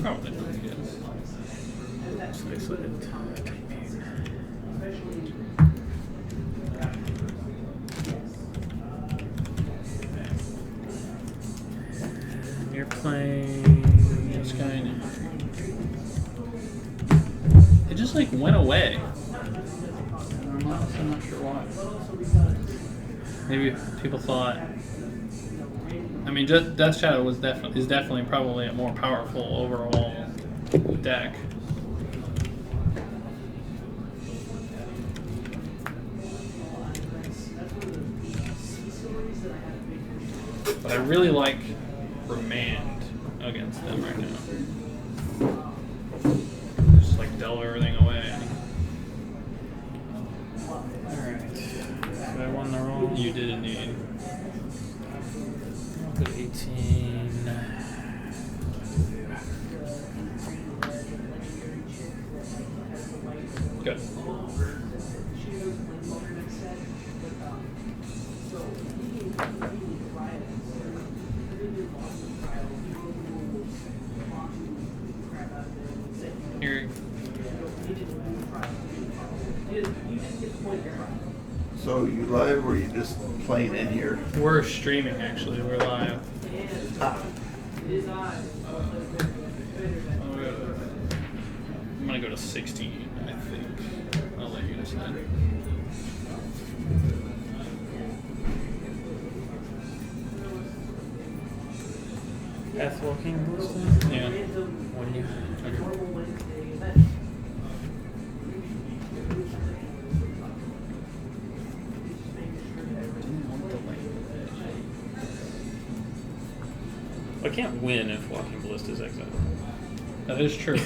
Probably not, yes. Isolated. You're playing This guy now. It just like went away. I'm not sure why. Maybe people thought. I mean, Death Shadow is definitely probably a more powerful overall deck. But I really like Remand against them right now. Just like delve everything away. Alright. So I won the roll. You did indeed. I'll go 18. Good. Here. So you live or you just playing in here? We're streaming actually. We're live. I'm gonna go to 16, I think. I'll let you decide. Path walking. Yeah. When you. I can't win if Walking Ballista is exiled. That is true.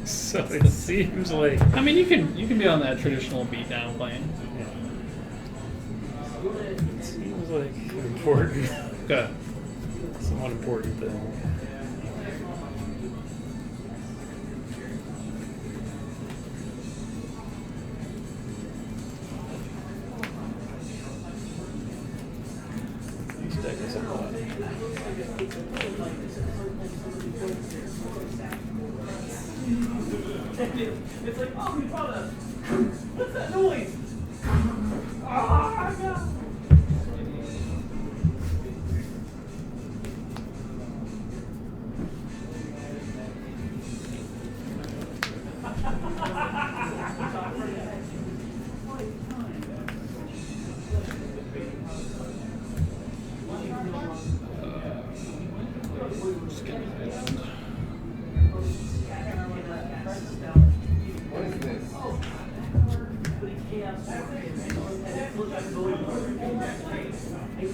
So it seems like. I mean, you can be on that traditional beatdown plane. Yeah. It seems like an important, Good. somewhat important thing. This deck is a lot. It's like, oh, we brought us. What's that noise? Ah, God. Just get it. What is this? You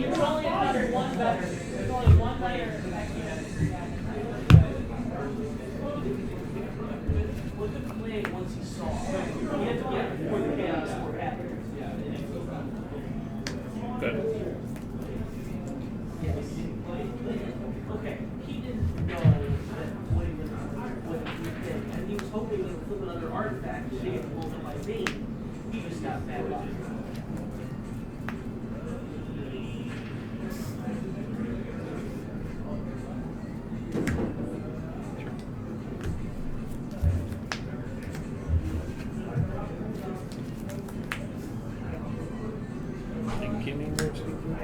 can only have one better. There's only one layer. Look at the play once he saw. He had to get before the chaos were happening. Good. Okay, he didn't know that what he did, and he was hoping to flip another artifact to get pulled in by Bane. He just got bad luck. Give me more two. I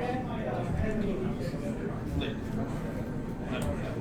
don't have.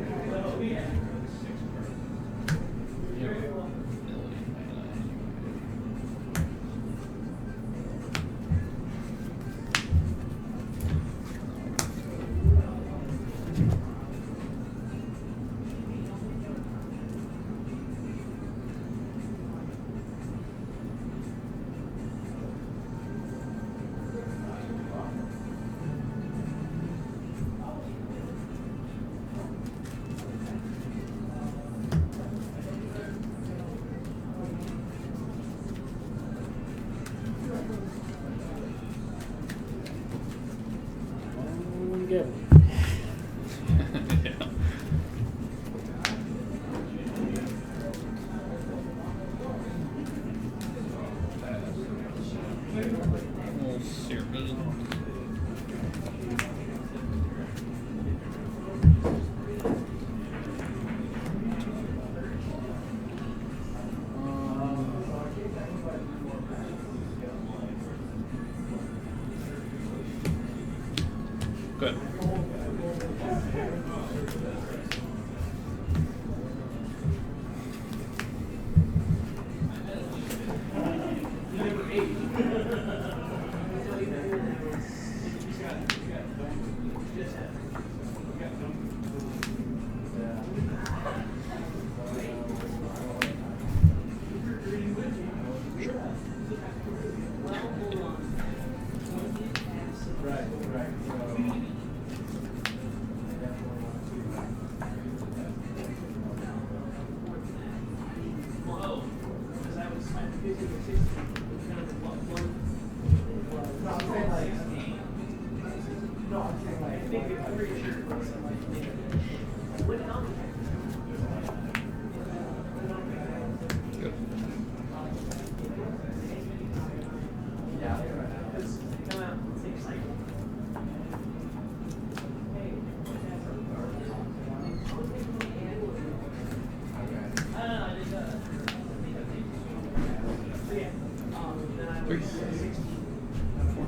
Because I was 15 or 16, it was kind of what one. No, I'm saying like. No, I'm saying like. I think I'm pretty sure it was like. What album? Good. Yeah, because they come out in the same cycle. Three. Four.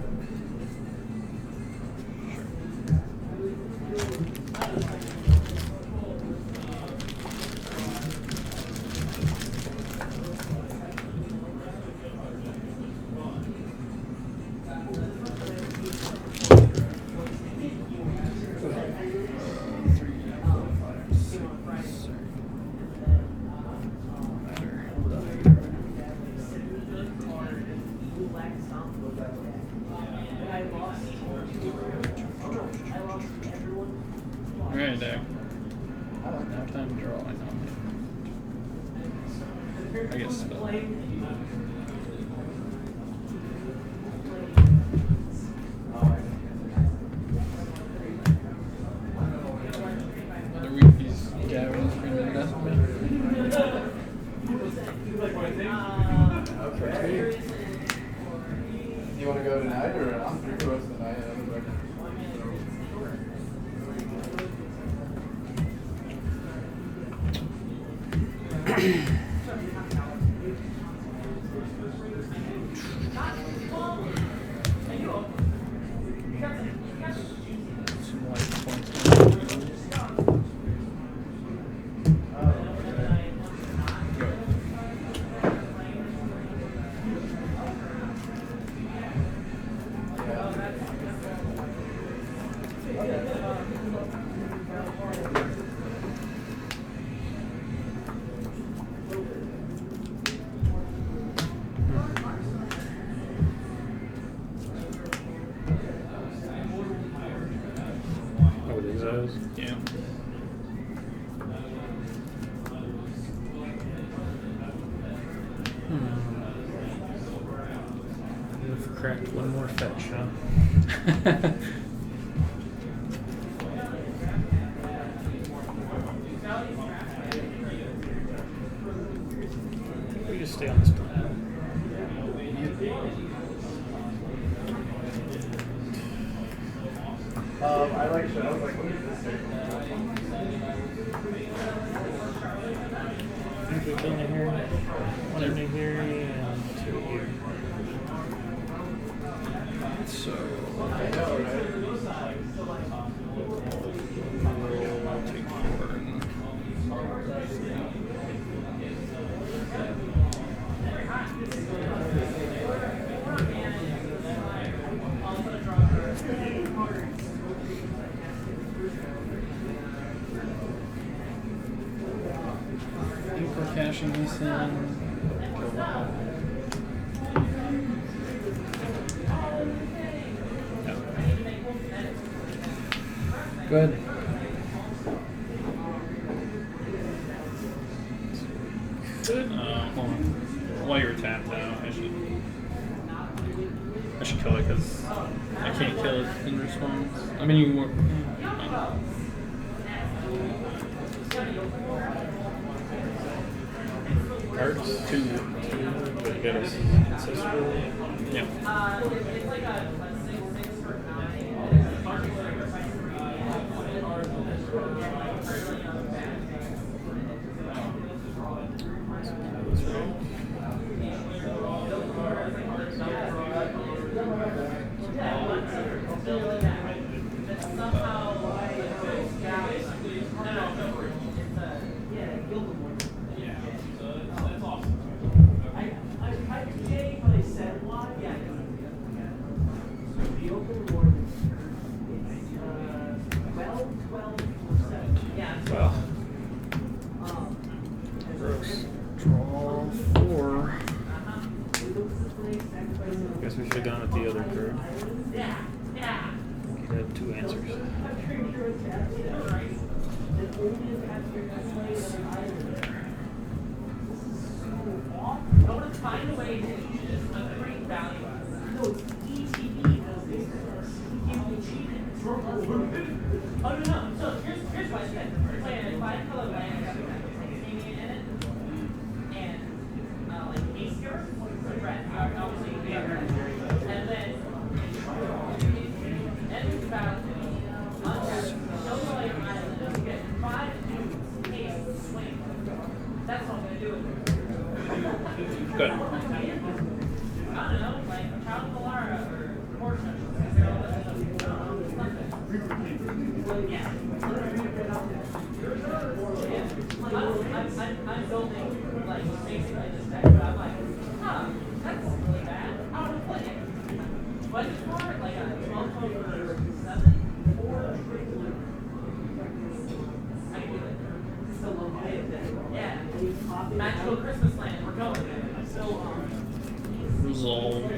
Alright, there. Now time to draw. I know. I guess spell. The Reese's Gavin's printed desk me. Okay. You want to go tonight, or I'm free the rest of the night? Some white points. Oh, with exiles? Yeah. We've cracked one more fetch, huh? We just stay on this plan. I like shows. Like, what is this? I think we've done it here. One in here and two here. So, I know, right? I'll take 4 and I think we're cashing this in. Good. Hold on. While you're tapped out, I should kill it because I can't kill it in response. I mean, you can work. Cards? Two. But you got us ancestral. Yeah. That's right. Well, gross. Draw 4. Guess we should have gone with the other card. You had 2 answers. Good. I don't know, like Child of Alara or Portia. They're all that stuff. Yeah. I'm building like basically this deck, but I'm like, huh, that's really bad. How to play it? Budget for it, like a 12 for 7, 4 triple. I can do it. So yeah. Magical Christmas Land, we're going. So Resolved.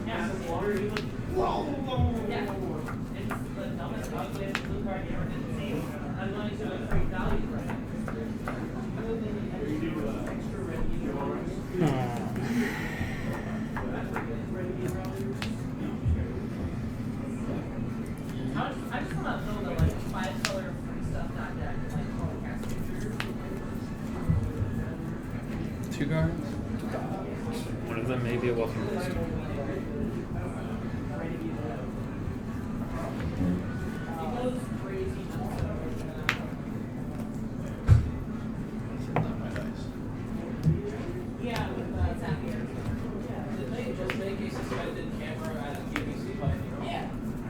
yeah, so yeah. It's the dumbest, ugliest blue card you ever did see. I'm going to create value right now. I just want to build a like 5-color free stuff not deck like color cast. 2 cards. One of them may be a welcome list. Not my dice. Yeah, with Zapier. Did they just make a suspended camera at a BBC fight? Yeah.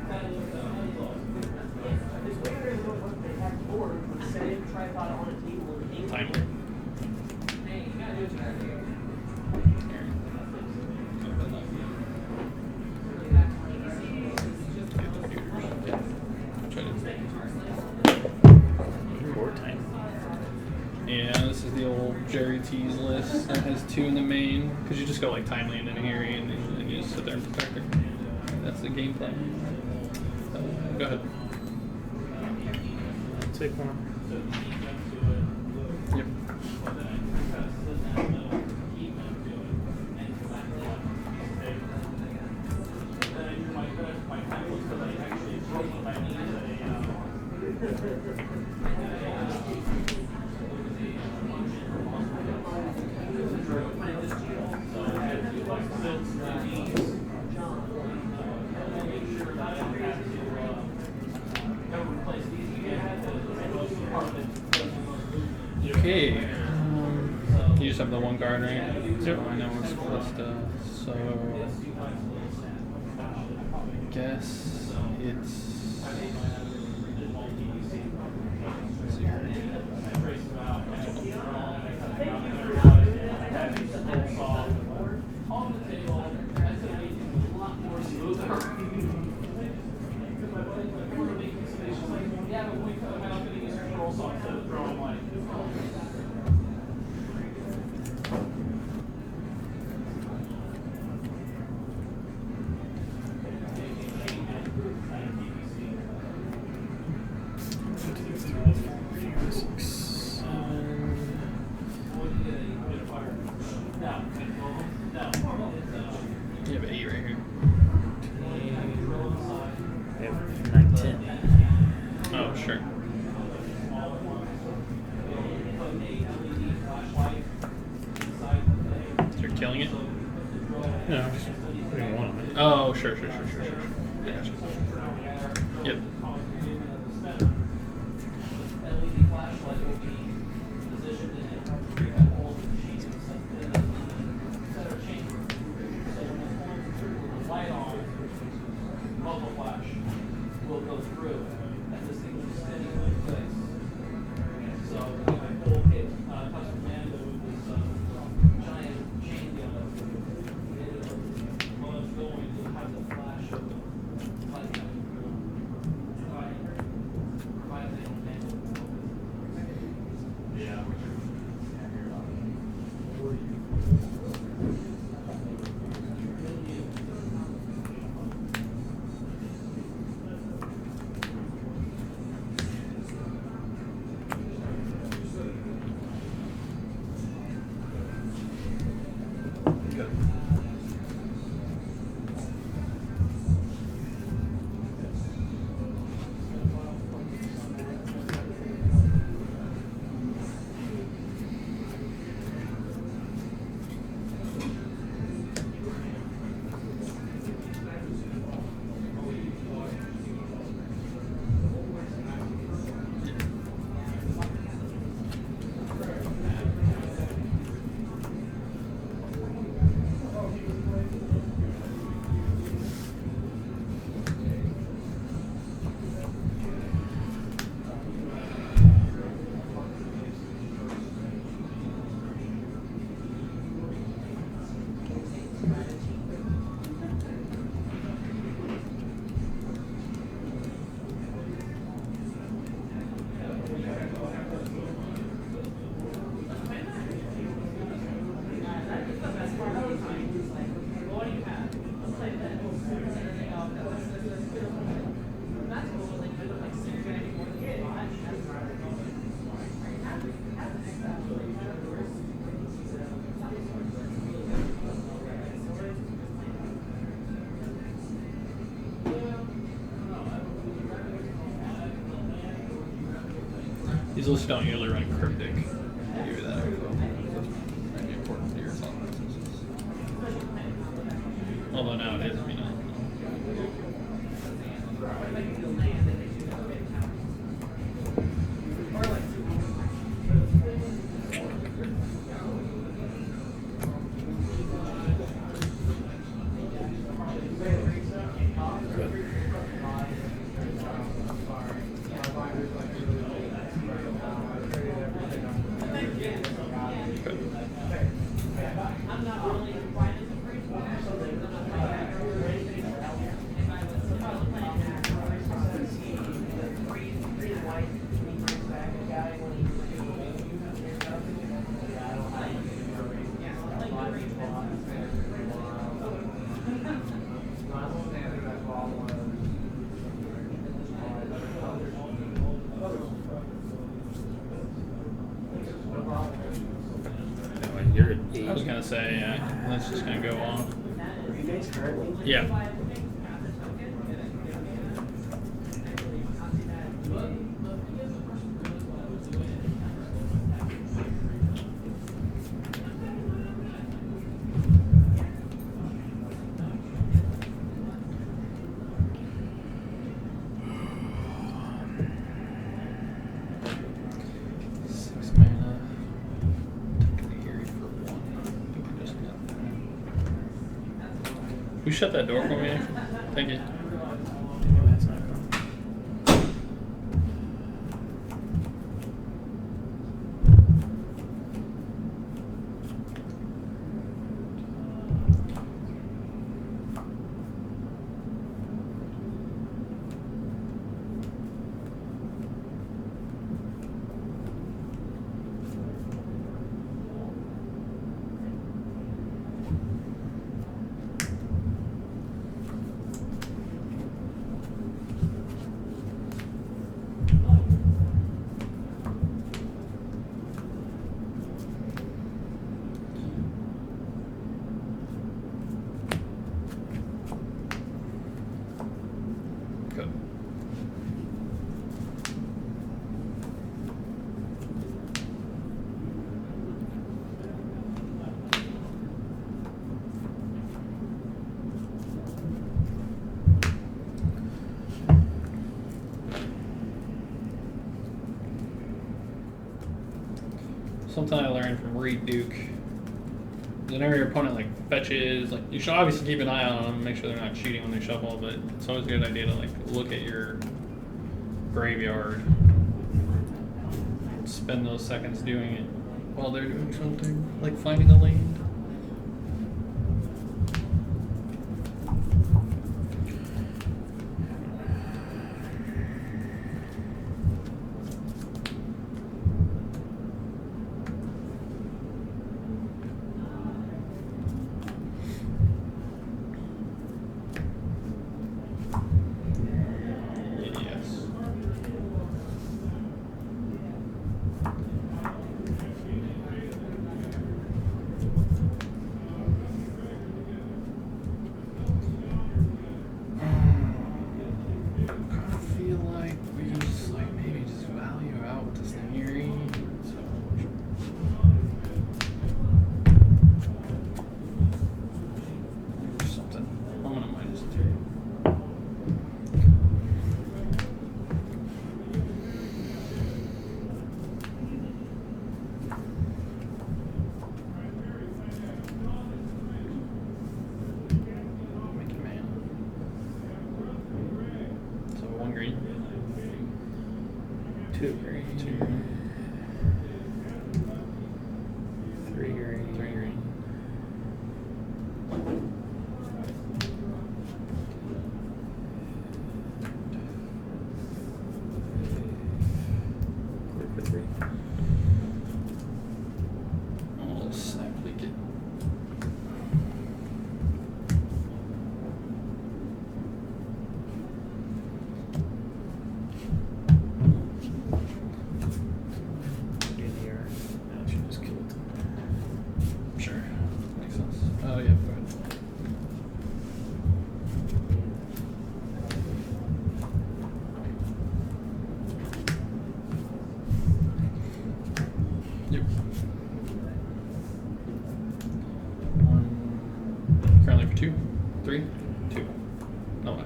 That was it's weirder than what they had before with the same tripod on a table in England. Time. Hey, you gotta do what you gotta do. Board time. Yeah, this is the old Jerry T's list that has 2 in the main. Because you just go like Timely and then Harry and then you just sit there and protect it. That's the game plan. Go ahead. Take one. Yep. Okay. You just have the 1 card, right? So I know what's so I guess it's you have 8 right here. I have 9, 10. Oh, sure. So you're killing it? No, I'm just putting one on it. Oh, sure. Gotcha. Yep. Will go through, and this thing will be spinning in place. So my whole kit, custom Mando with this giant chain deal. While it's going, you'll have the flash of the light. These lists don't usually run cryptic. Give you that info. That's pretty important to your thought processes. Although now it is, you know. You're at I was 8. gonna say, yeah, that's just gonna go on. Are you guys currently? Yeah. Six mana. Taking the Eerie for 1. I think I just got that. Who shut that door for me? Thank you. That's not wrong. Good. Something I learned from Reed Duke. Whenever your opponent like fetches, like you should obviously keep an eye on them, make sure they're not cheating when they shuffle. But it's always a good idea to like look at your graveyard, spend those seconds doing it while they're doing something, like finding a land. Yes. Kind of feel like we just like maybe just value out with this thing here. Or something. I'm gonna minus 2. Make it mana. So 1 green. 2 green. 2 green. 3 green. 3 green. Clear for 3. I'll snap leak it. Yep. One. Currently for 2, 3, 2. No less.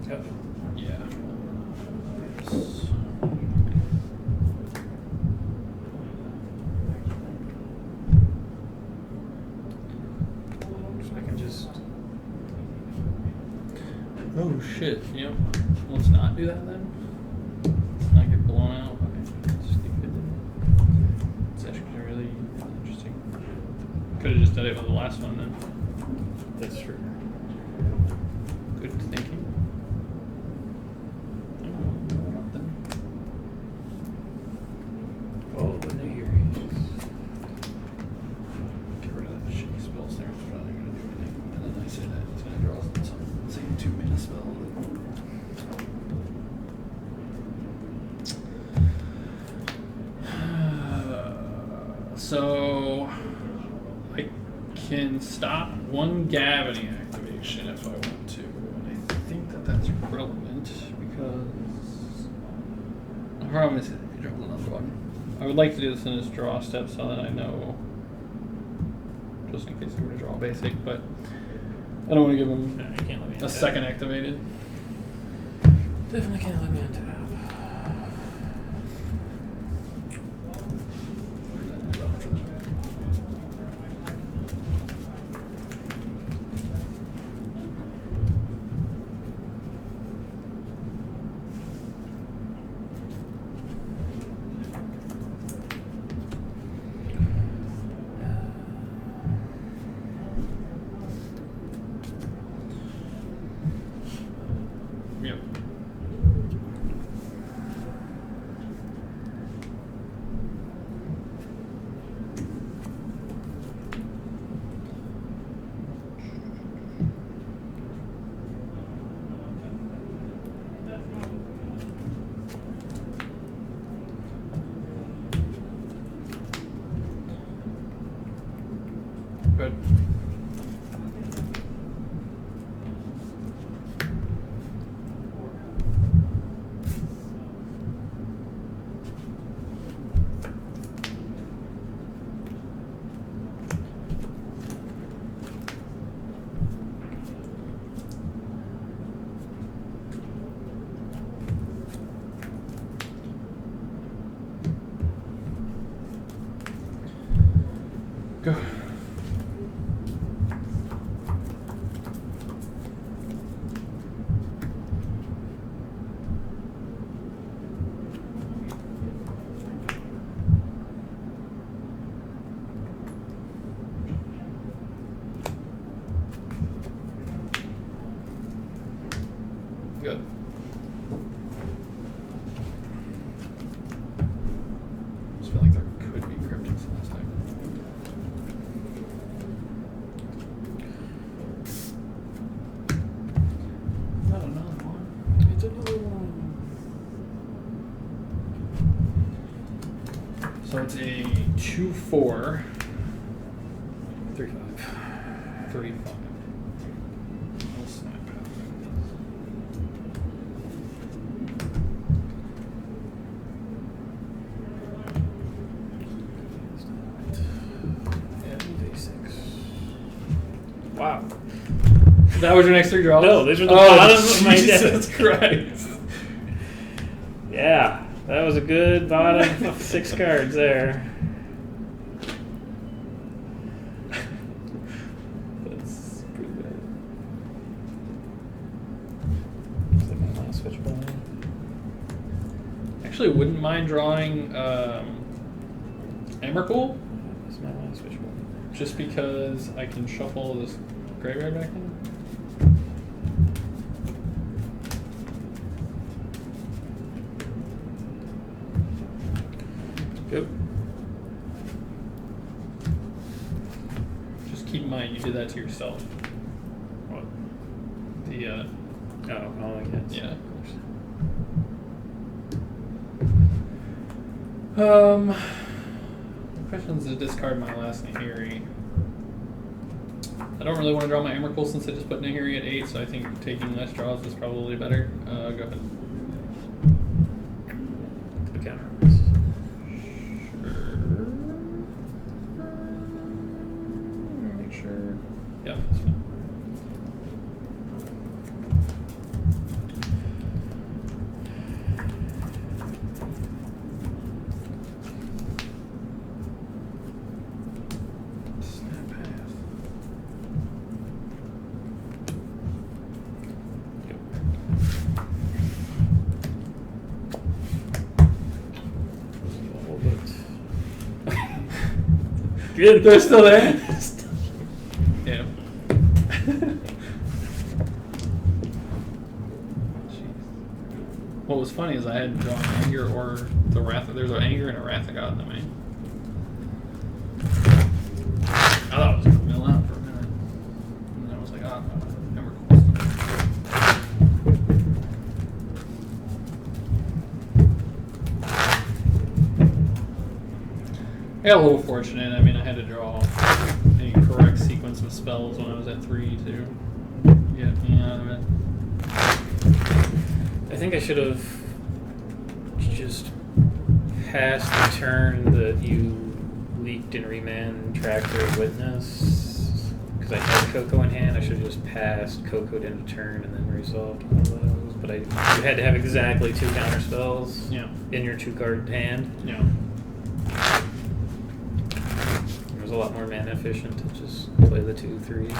Yep. Yeah. So I can just. Oh shit. Yep. Let's not do that then. Let's not get blown out. Okay. Stupid. It's actually really interesting. Could have just done it with the last one then. That's true. Good thinking. Oh, the new year. Get rid of that shitty spells there. It's probably not going to do anything. And then I say that it's going to draw some, say, 2 mana spell. So I can stop one Gavany activation if I want to. And I think that that's relevant because the problem is he dropped another one. I would like to do this in his draw step so that I know, just in case I'm going to draw a basic, but I don't want to give him No, you can't let me a untap. second activated. Definitely can't let me untap. Yep. Good. Go. Good. Just feel like there could be cryptics in this deck. Not another one. It's another one. So it's a 2/4, 3/5. 3/5. I'll snap out. And D6. Wow. That was your next 3 draws? No, these were the bottom of my deck. Jesus Christ. Yeah, that was a good bottom of 6 cards there. That's pretty bad. Is that my last switch ball? Actually, wouldn't mind drawing Emrakul, That's my last switch ball. just because I can shuffle this graveyard back in. Yep. Just keep in mind you did that to yourself. What? The Oh, all I get. yeah. Of course. Questions to discard my last Nahiri. I don't really want to draw my Emrakul since I just put Nahiri at 8, so I think taking less draws is probably better. Go ahead. The counter. Make sure. Yeah, that's fine. Snap pass. Good. They're still there? Yeah. What was funny is I had drawn Anger or the Wrath. There's an Anger and a Wrath of God in the main. I thought it was going to mill out for a minute. And then I was like, oh, Emrakul. I got a little fortunate. I mean, I had to draw a correct sequence of spells when I was at 3 to get me out of it. I think I should have just passed the turn that you leaked in Remand Tractor Witness. Because I had Coco in hand, I should have just passed, Coco'd into turn, and then resolved all those. But you had to have exactly 2 counter spells in your 2-card hand. Yeah. It was a lot more mana efficient to just play the 2/3s.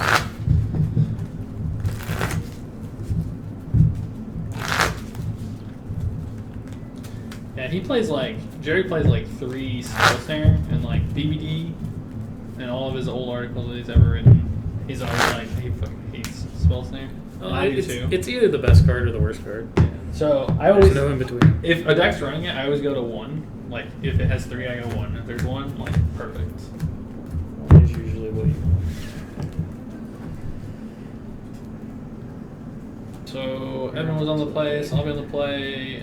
Yeah, Jerry plays like 3 Spellsnare and like BBD and all of his old articles that he's ever written. He's always like, he fucking hates Spellsnare. I do too. It's either the best card or the worst card. So I always, There's no in between. if a deck's running it, I always go to 1. Like, if it has 3, I go 1. If there's 1, like, perfect. One is usually what you want. So Evan was on the play, so I'll be on the play.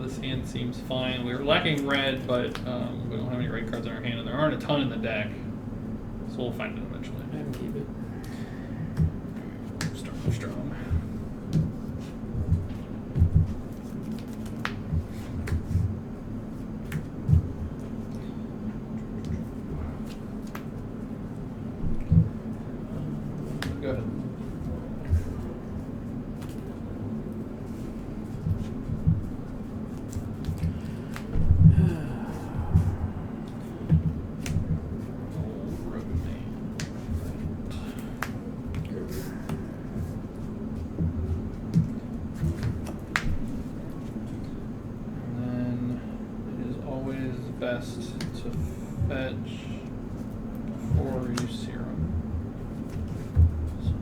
This hand seems fine. We were lacking red, but we don't have any red cards in our hand, and there aren't a ton in the deck. So we'll find it eventually. I can keep it. Strong. Go ahead. Best to fetch before you serum. So,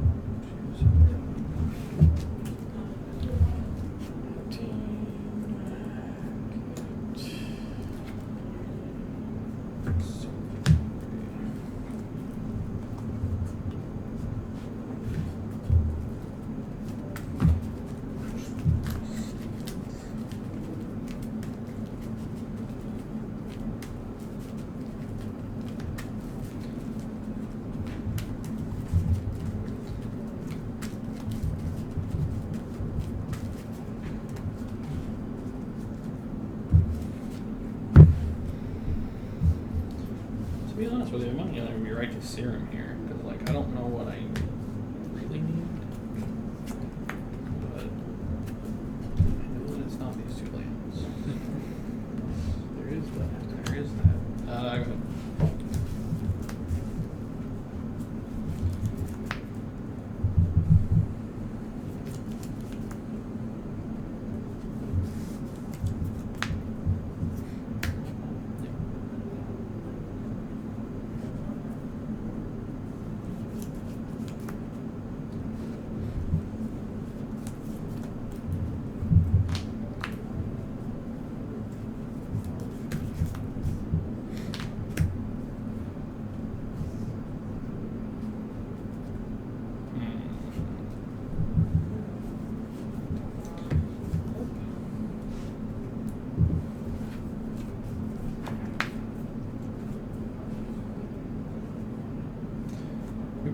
to be honest with you, I might not be right to serum here, because like I don't know what I really need. But I know that it's not these 2 lands. There is that. There is that. Go ahead.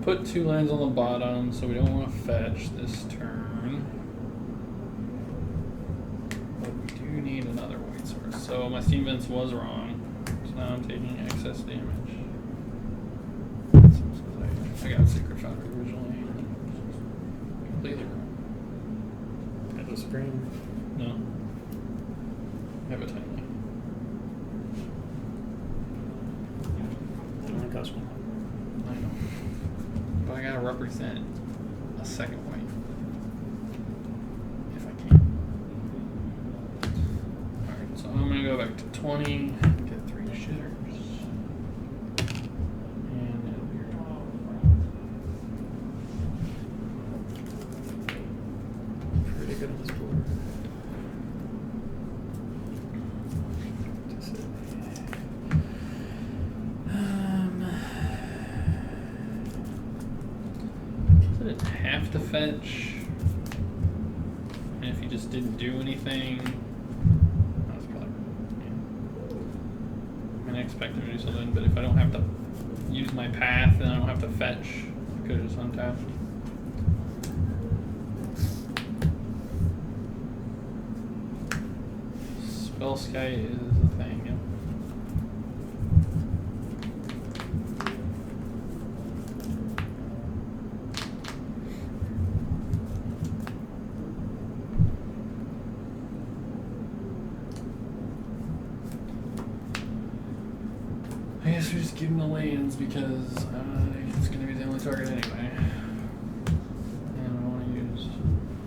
put 2 lands on the bottom, so we don't want to fetch this turn. But we do need another white source. So my Steam Vents was wrong. So now I'm taking excess damage. I got Secret Shock originally. Completely wrong. At the screen. No. I have a timely. It only costs 1. I know. But I gotta represent a second white. If I can. Alright, so I'm gonna go back to 20, get 3 shitters. And then Pretty good on this board. Didn't have to fetch. And if you just didn't do anything, that's clever. Yeah. I'm gonna expect him to do something, but if I don't have to use my path, then I don't have to fetch. I could have just untapped. Spell Sky is a thing, yeah. I guess we just give him the lands because it's going to be the only target anyway. And I want to use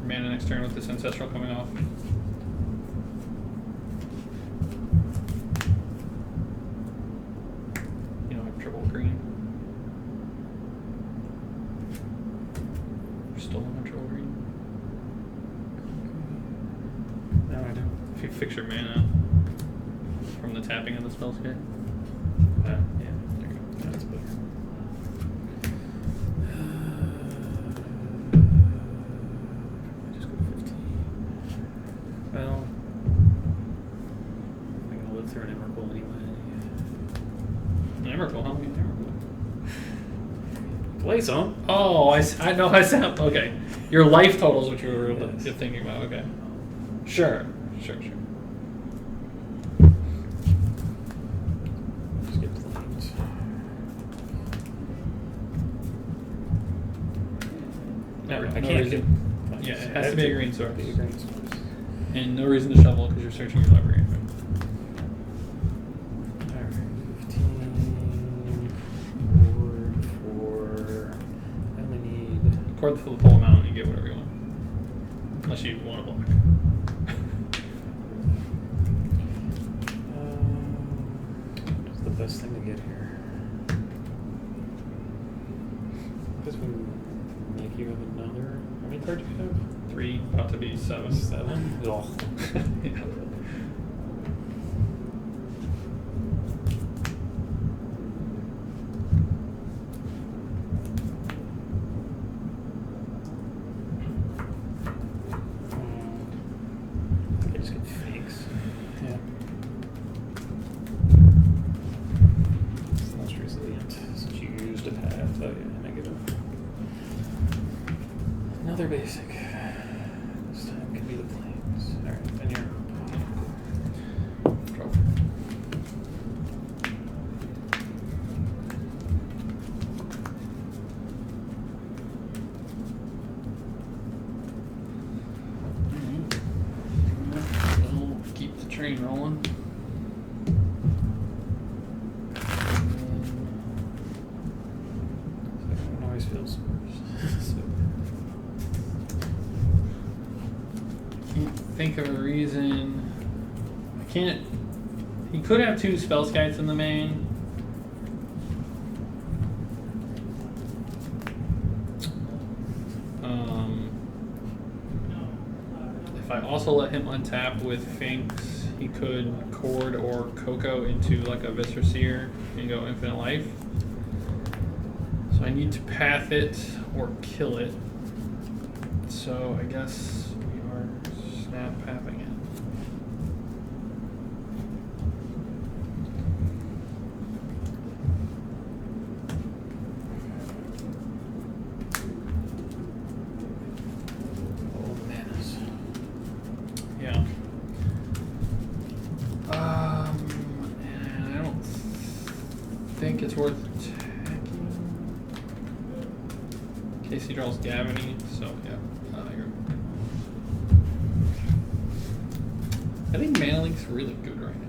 mana next turn with this Ancestral coming off. You don't have triple green. You're still on triple green. No, I don't. If you fix your mana from the tapping of the spell skate. Yeah, There you go. that's better. I just go 15. Well, I'm gonna live through an Emrakul anyway. Emrakul, huh? Emrakul. Play some. Oh, I know. I sound okay. Your life total is what you were Yes. thinking about. Okay. Sure. Just get planes. No, I no can't reason. get. Yeah, it has to be a green source. Be a green source. And no reason to shovel because you're searching your library. Alright, 15. Board 4. I only need. Cord for the full amount and you get whatever you want. Unless you want to block. What's the best thing to get here? Because we make you have another. How many cards do you have? 3, about to be 7. 7? Oh. Yeah. I just get fakes. Yeah. It's the most resilient since you used a path. Oh yeah, negative. Another basic. This time can be the planes. Alright, then you're. Draw. We'll keep the train rolling. Noise feels worse. Can't think of a reason. I can't. He could have 2 spell skites in the main. If I also let him untap with Finks, he could Cord or Coco into like a Viscer Seer and go infinite life. So I need to path it or kill it. So I guess we are snap pathing it. think it's worth attacking. In case he draws Gavany, so yeah. I think Mana Link's really good right now.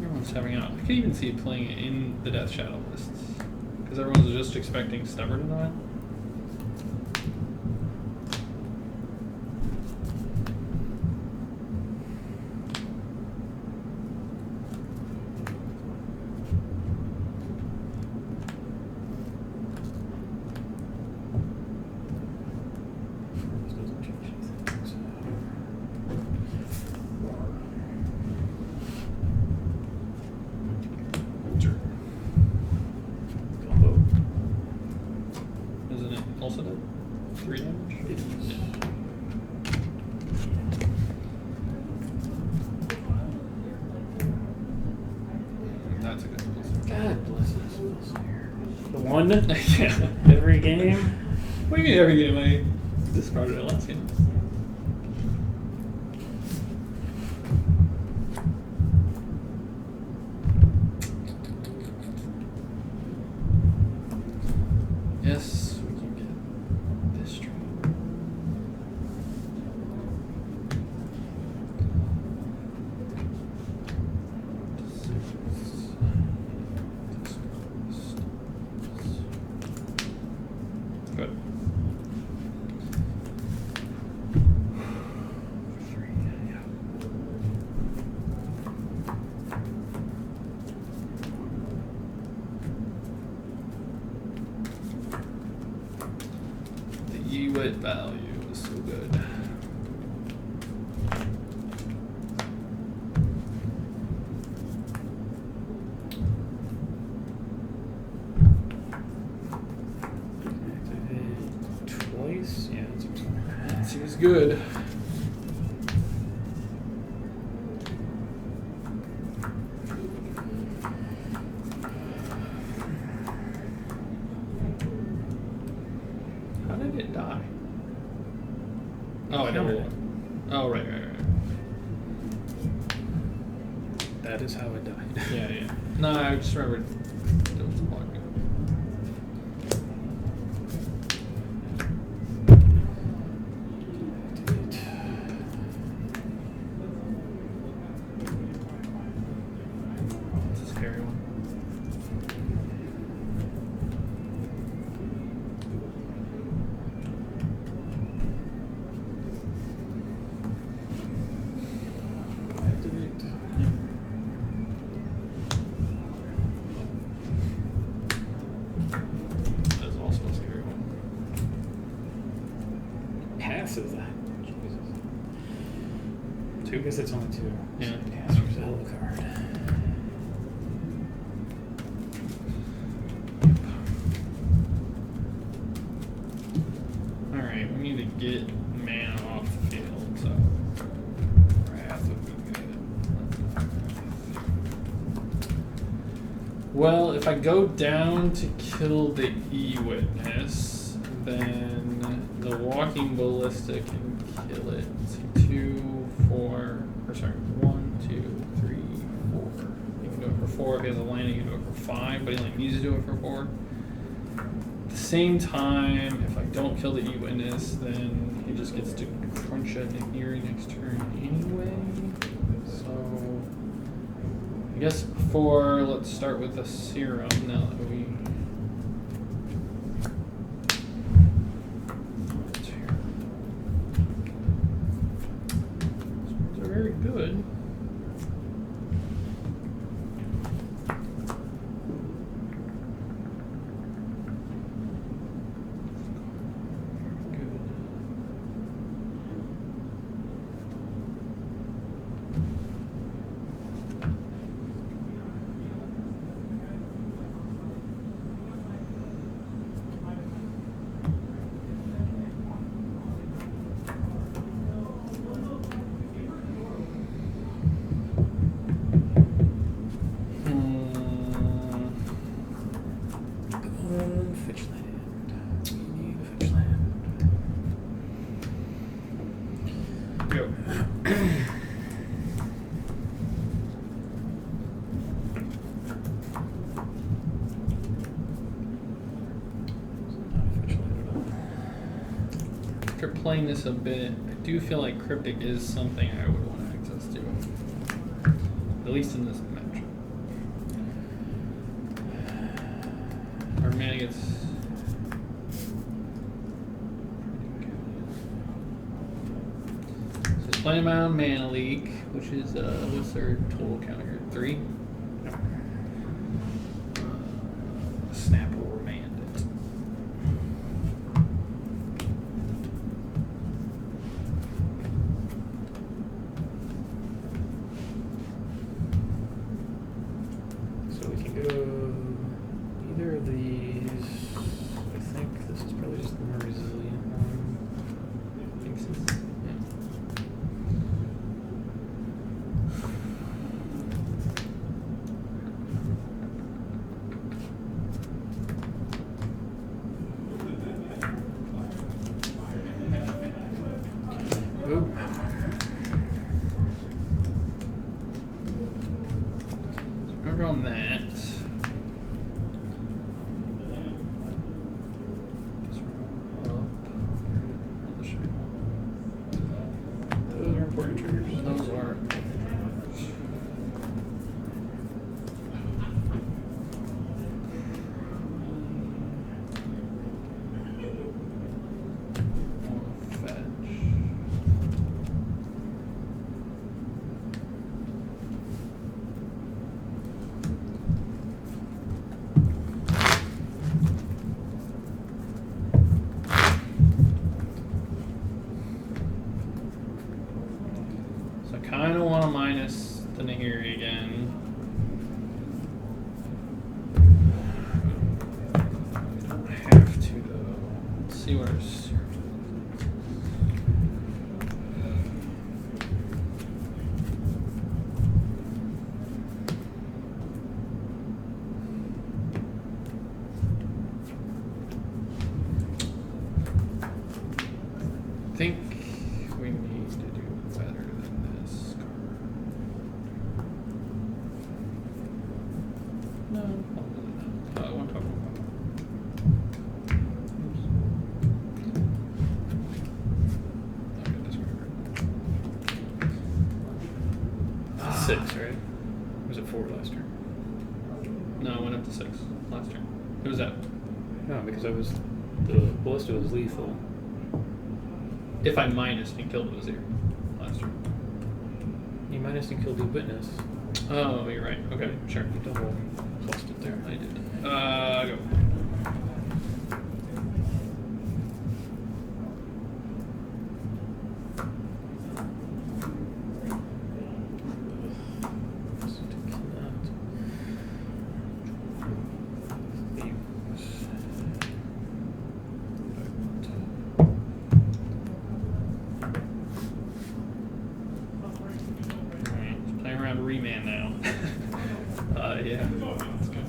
Everyone's having out. I could even see it playing it in the Death Shadow lists. Because everyone's just expecting Stubborn to die. This doesn't change anything, so. Sure. Combo. Isn't it also dead? 3 damage? It is. That's a good one. God bless us. The one? Yeah. Every game? What do you mean every game? I discarded it last game. Yes, we can get this tree. Good. 3, yeah. The EWIT value is so good. Activate twice? Yeah, that's okay. That seems good. How did it die? Oh, I never won. Oh, right. That is how it died. Yeah. No, I just remembered doing some blocking. It's a scary one. Activate. That's also a scary one. Passes that. Jesus. 2? I guess it's only 2. Yeah. Pass was a hell of a card. Alright, we need to get mana off the field, so Wrath would be good. Well, if I go down to kill the E-Witness, then the Walking Ballista can kill it. Let's see, 2, 4, or sorry, 1, 2, 3, 4. He can do it for 4. If he has a land, he can do it for 5, but he only needs to do it for 4. At the same time, if I don't kill the E-Witness, then he just gets to crunch at Nahiri next turn anyway. So, I guess before, let's start with the Serum now that we... It's here. These are very good. playing this a bit, I do feel like Cryptic is something I would want access to. At least in this match. Our mana gets... So it's playing my own Mana Leak, which is, what's their total count here? 3? Snap or Mandate. So we can go either of these. I think this is probably just the more resilient one. Think so. Yeah. Ooh. Remember on that. Those are important triggers. Those are. So I kind of want to minus the Nahiri again. I don't have to though. Let's see what our series I think we need to do better than this card. No, probably not. I want to talk about. Okay, discard. 6, right? Or was it 4 last turn? No, it went up to 6 last turn. Who was that? No, because the ballista was lethal. If I minus and killed Wazir last turn. You minus and killed the witness. Oh, you're right. Okay, sure. You double plus it there. I did. Go. Playing around Remand now. Yeah. That's good.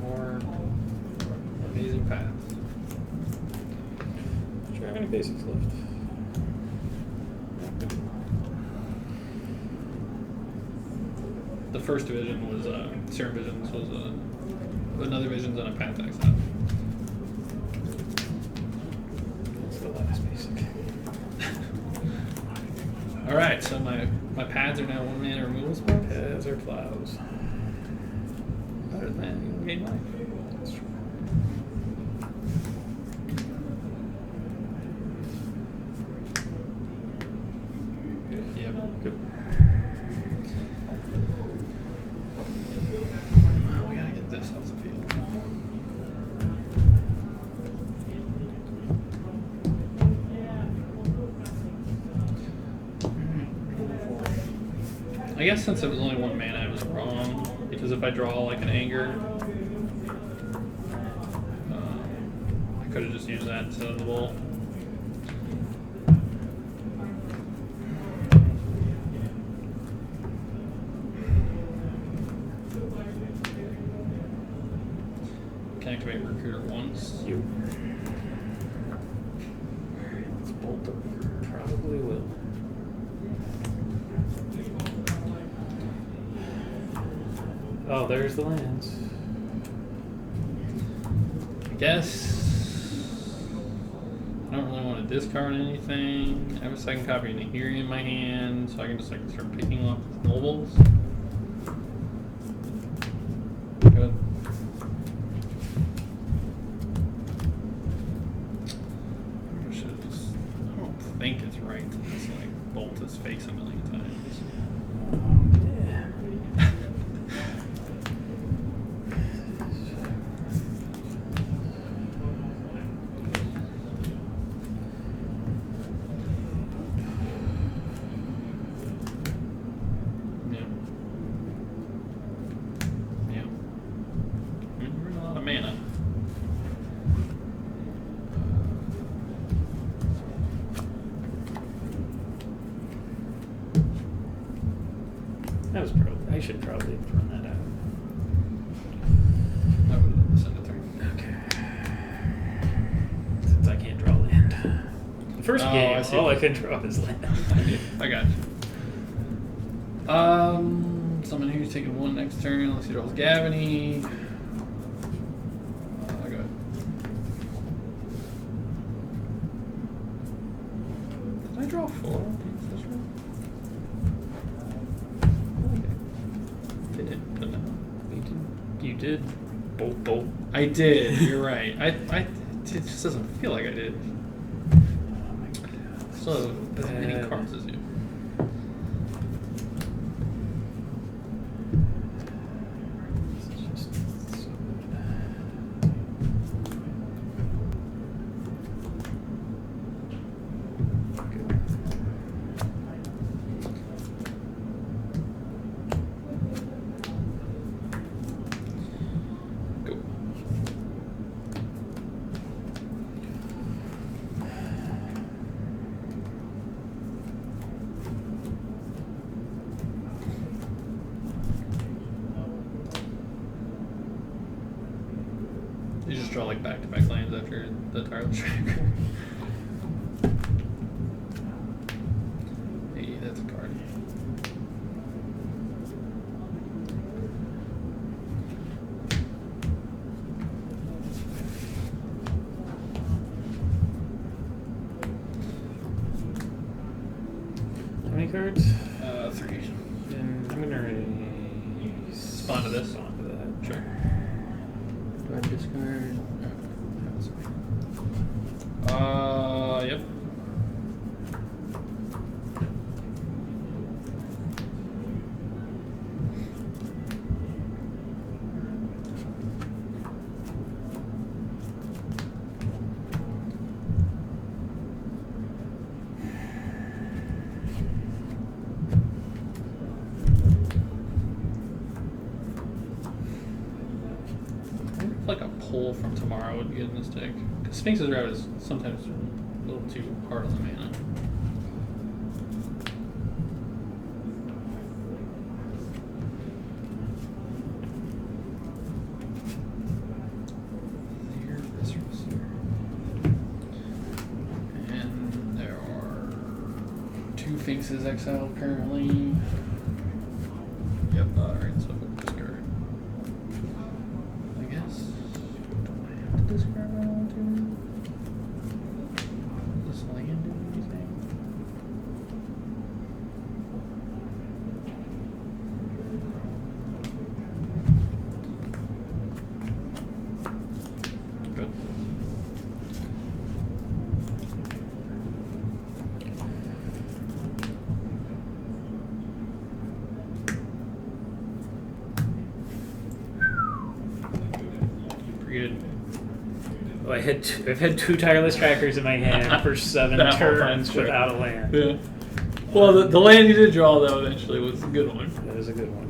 More amazing paths. Do you have any basics left? The first division was Serum Visions was another visions on a path exile. That's the last basic. All right, so my pads are now 1 mana removal spells. Pads or plows? Better than game life. That's true. Yep. Good. Well, we gotta get this off the field. I guess since it was only 1 mana, I was wrong. Because if I draw like an anger, I could have just used that instead of the bull. Can activate Recruiter once. You. Let's bolt them. Probably will. Oh, there's the lands. I guess I don't really want to discard anything. I have a second copy of Nahiri in my hand, so I can just like start picking off nobles. Good. I should just. I don't think it's right to just like bolt his face a million times. That was probably. I should probably have thrown that out. I would have sent it through. Okay. Since I can't draw land. The first game, all I could draw is land. I got you. Someone here's taking one next turn unless he draws Gavany. I got it. Did I draw 4? You did. Bolt. I did. You're right. It just doesn't feel like I did. So as many cards as you. You just draw like back-to-back lands after the tireless tracker. Hey, that's a card. How many cards? 3. And I'm gonna Respond to this. Respond to that. Sure. Do I discard? Yep. Like a pull from tomorrow would be good in this deck. Because Sphinx's Route is sometimes a little too hard on the mana. Here, this was here. And there are 2 Sphinxes exiled currently. Yep, alright, so discard. I guess. Do I have to discard what I want to? Does this land do anything? Good. Pretty good. Well, I've had 2 tireless trackers in my hand for 7 That whole time, turns sure. without a land. Yeah. Well, the land you did draw, though, eventually was a good one. That is a good one.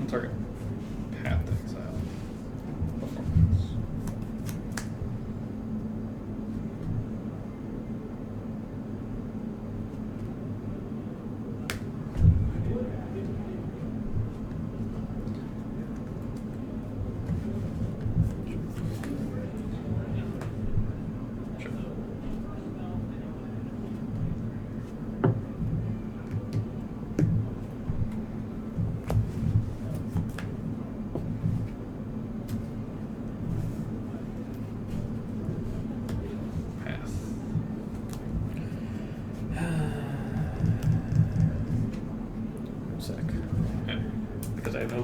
Target Path to Exile. Performance.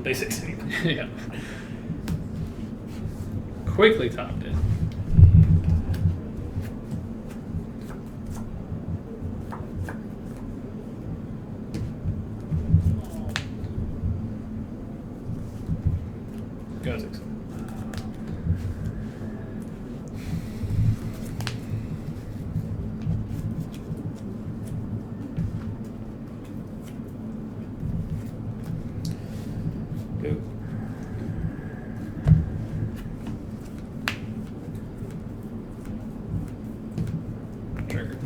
on base 6 anyway. Yeah. Quickly topped it. Go 6. Go. Trigger.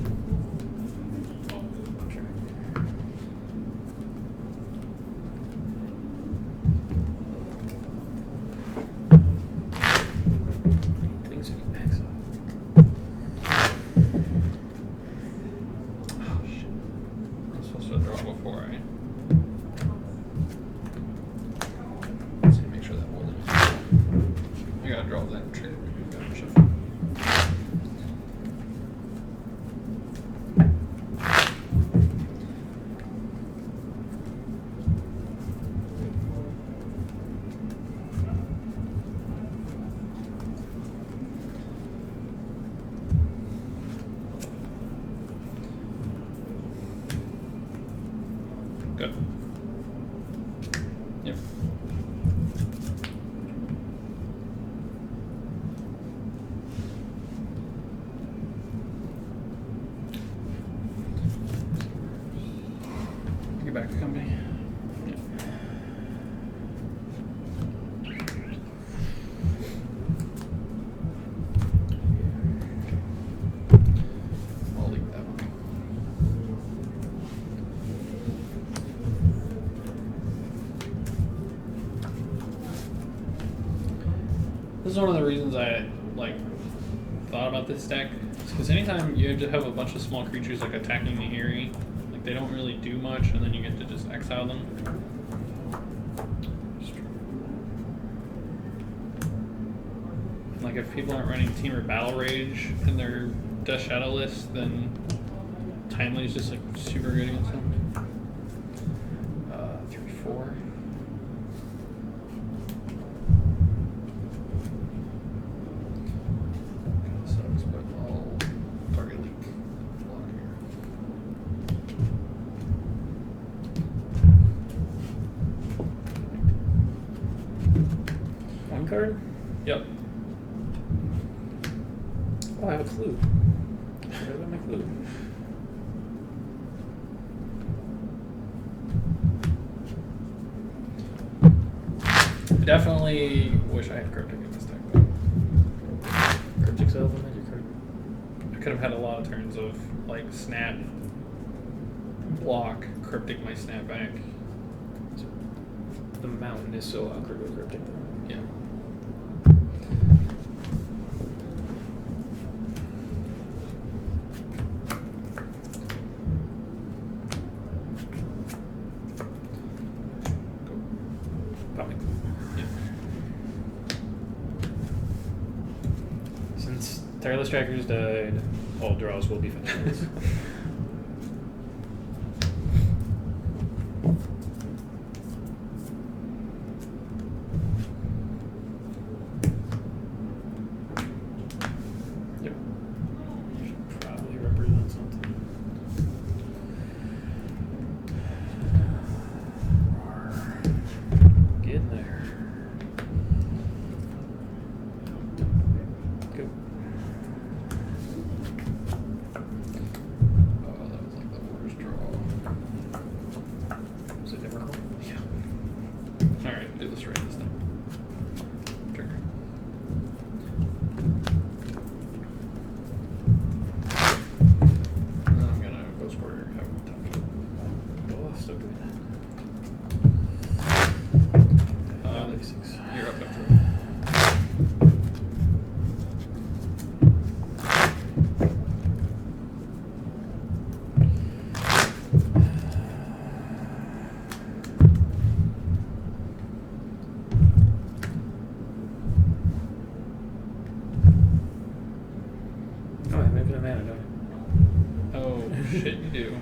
Things are max up. Oh shit. I'm supposed to draw before I. Let's see, make sure that wasn't. I gotta draw that trigger. Gotta shuffle. Good. Yep. Get back to company. Yep. I'll leave that one. This is one of the reasons I thought about this deck, because anytime you have a bunch of small creatures like attacking the Eerie, like they don't really do much, and then you get to just exile them. Like if people aren't running Team or Battle Rage in their Death Shadow list, then Timely is just like super good against them. 3/4. Sucks, but I'll target leak block here. One card? Yep. Oh, I have a clue. Where's my clue? I definitely wish I had Cryptic in this deck, though. Cryptic Self, a magic card. I could have had a lot of turns of like snap, block, Cryptic my snap back. The mountain is so awkward with Cryptic. Yeah. Probably. Yeah. Since Tireless Trackers died, all draws will be finalized. Yep. Should probably represent something. Getting there. Go. Oh, that was like the worst draw. Was it Emrakul? Yeah. Alright, do this right this time. Trigger. And then I'm gonna Ghost Quarter, have him touch. Oh, still good. Uh, 6. You're up after that. Oh, I have infinite mana, don't Oh, shit, you do. I?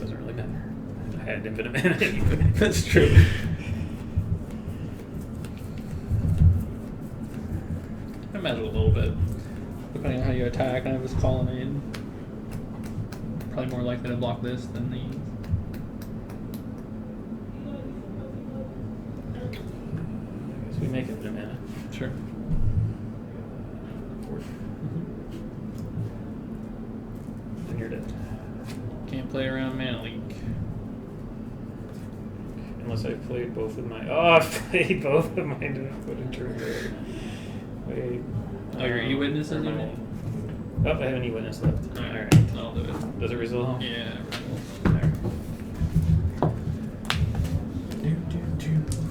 Doesn't really matter. I had infinite mana anyway. That's true. imagine a little bit, depending on how you attack. I have this colonnade. Probably more likely to block this than these. I guess we make it in a minute. Sure. Then you're dead. Can't play around Mana Leak. Unless I played both of my. Oh, I've played both of mine to put a trigger. Wait. Oh, your E-Witness is my. in? Oh, I have an E-Witness left. Alright, I'll do it. Does it resolve? Yeah. Alright.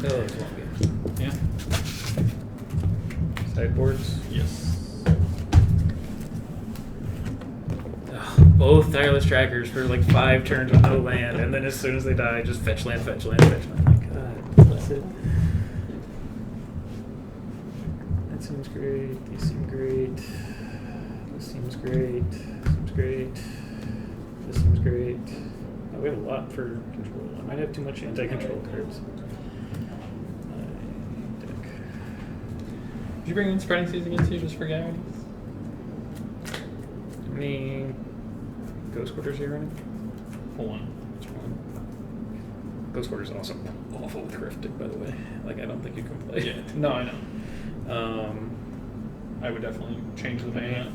Oh, it's long game. Yeah. Sideboards. Yes. Ugh, both tireless trackers for like 5 turns with no land, and then as soon as they die, just fetch land, fetch land, fetch land. My God, bless it. That seems great. These seem great. This seems great. Seems great. This seems great. Oh, we have a lot for control. I might have too much anti-control cards. Did you bring in Spreading Seas against you just for garities? How many Ghost Quarters are you running? One. Which one? Ghost Quarters is awesome. Awful with Cryptic, by the way. Like, I don't think you can play Yeah. it. No, I know. I would definitely change the ban.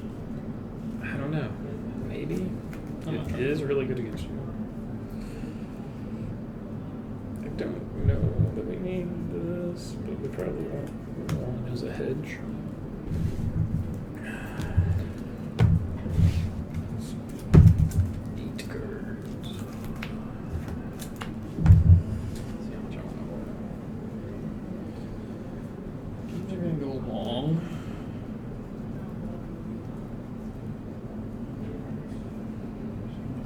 I don't know. Maybe. I'm not It sure. is really good against you. I don't know that we need this, but we probably won't. One as a hedge. Eight cards. See how much I want to hold. Games are going to go long.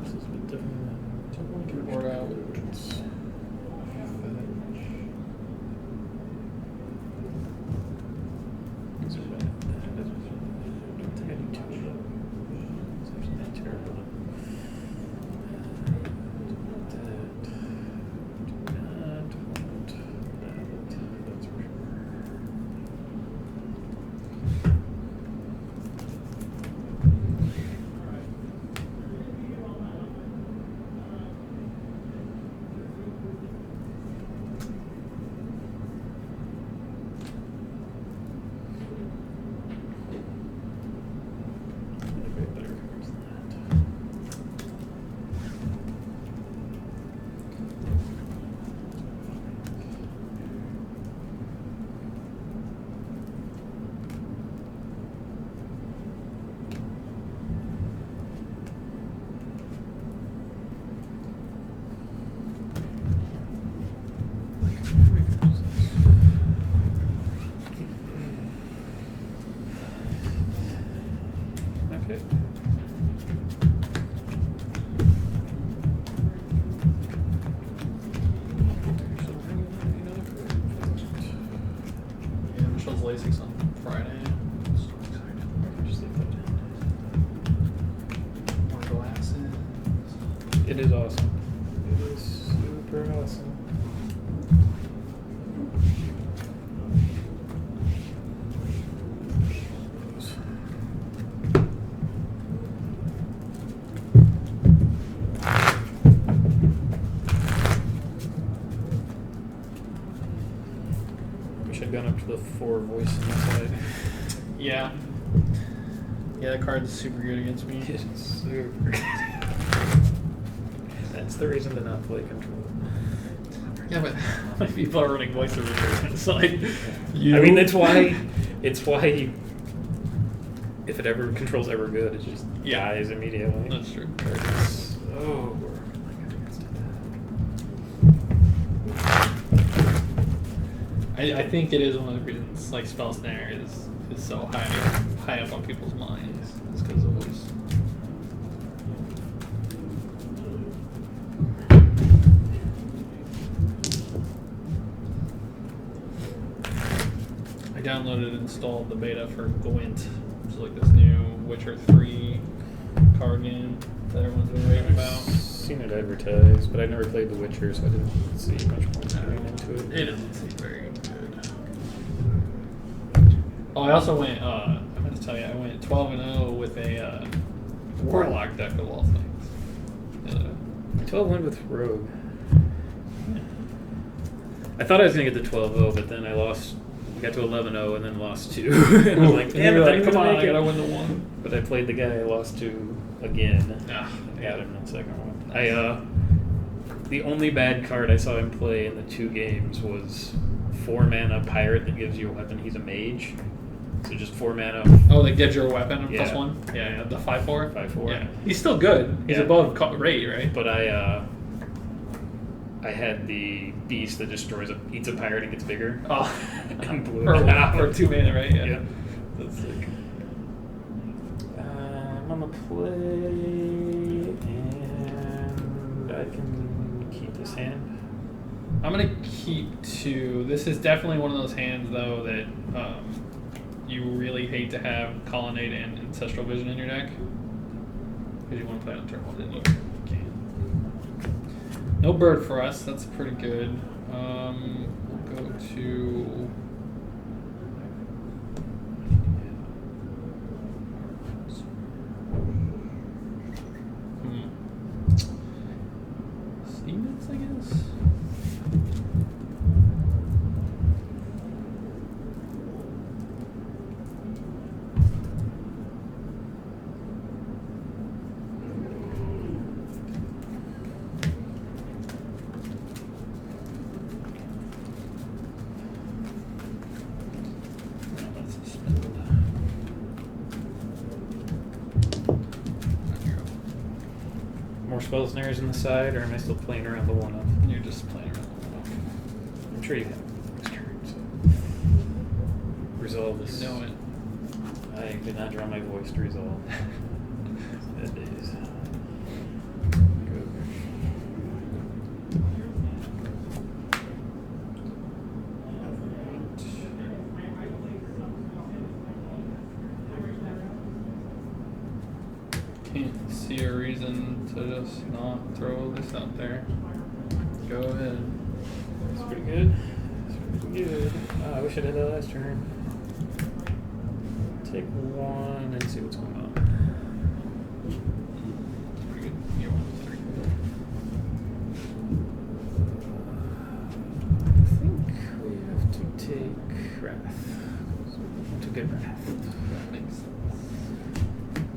This is a bit different than Board out. These are bad. I don't think I need two of them. It's actually not terrible. Do not want that. That's for sure. Way better cards than that. Okay. Yeah, Michelle's LASIK's on Friday. So excited. Just leave that More glasses. in. It is awesome. It is super awesome. Wish I'd gone up to the 4 voice on the side. Yeah. Yeah, that card's super good against me. It's super good. That's the reason to not play control. Yeah, but how many people are running voice over here? It's like, you. I mean, it's why you, if it ever controls ever good, it just dies immediately. That's true. Oh, I think it is one of the reasons like Spell Snare is so high up on people's minds. It's because of voice. I downloaded and installed the beta for Gwent, which is like this new Witcher 3 card game that everyone's been raving about. I've seen it advertised, but I never played The Witcher, so I didn't see much point going into it. It doesn't seem very good. Oh, I also went. I meant to tell you, I went 12-0 with a warlock deck of all things. The other day. 12 went with Rogue. I thought I was gonna get to 12-0, but then I lost. I got to 11-0 and then lost 2. And I'm like, damn it, Like, come on, I make it. gotta win the one. But I played the guy I lost to again. Ah, I got him in the second one. The only bad card I saw him play in the 2 games was 4 mana pirate that gives you a weapon. He's a mage. So just 4 mana. Oh, that gives your weapon a Yeah. +1? Yeah, the 5/4? 5/4. Yeah. He's still good. He's Yeah. above rate, right? But I had the beast that destroys eats a pirate and gets bigger. Oh. And blew for, it out. for 2 mana, right? Yeah. Yeah. That's sick. I'm gonna play, and I can keep this hand. I'm going to keep 2. This is definitely one of those hands, though, that you really hate to have Colonnade and Ancestral Vision in your deck. Because you want to play on turn 1, then you can. No bird for us. That's pretty good. We'll go to... Steamix, I guess? Let's suspend. More spell snares in the side, or am I still playing around the 1-up? You're just playing around. I'm sure you have this turn, so resolve this. You know it. I did not draw my voice to resolve. That is. Can't see a reason to just not throw this out there. Go ahead. That's pretty good. That's pretty good. Oh, I wish I did that last turn. Take 1 and see what's going on. Pretty good. You're 1 I think we have to take Wrath. To get Wrath. 3. That makes sense.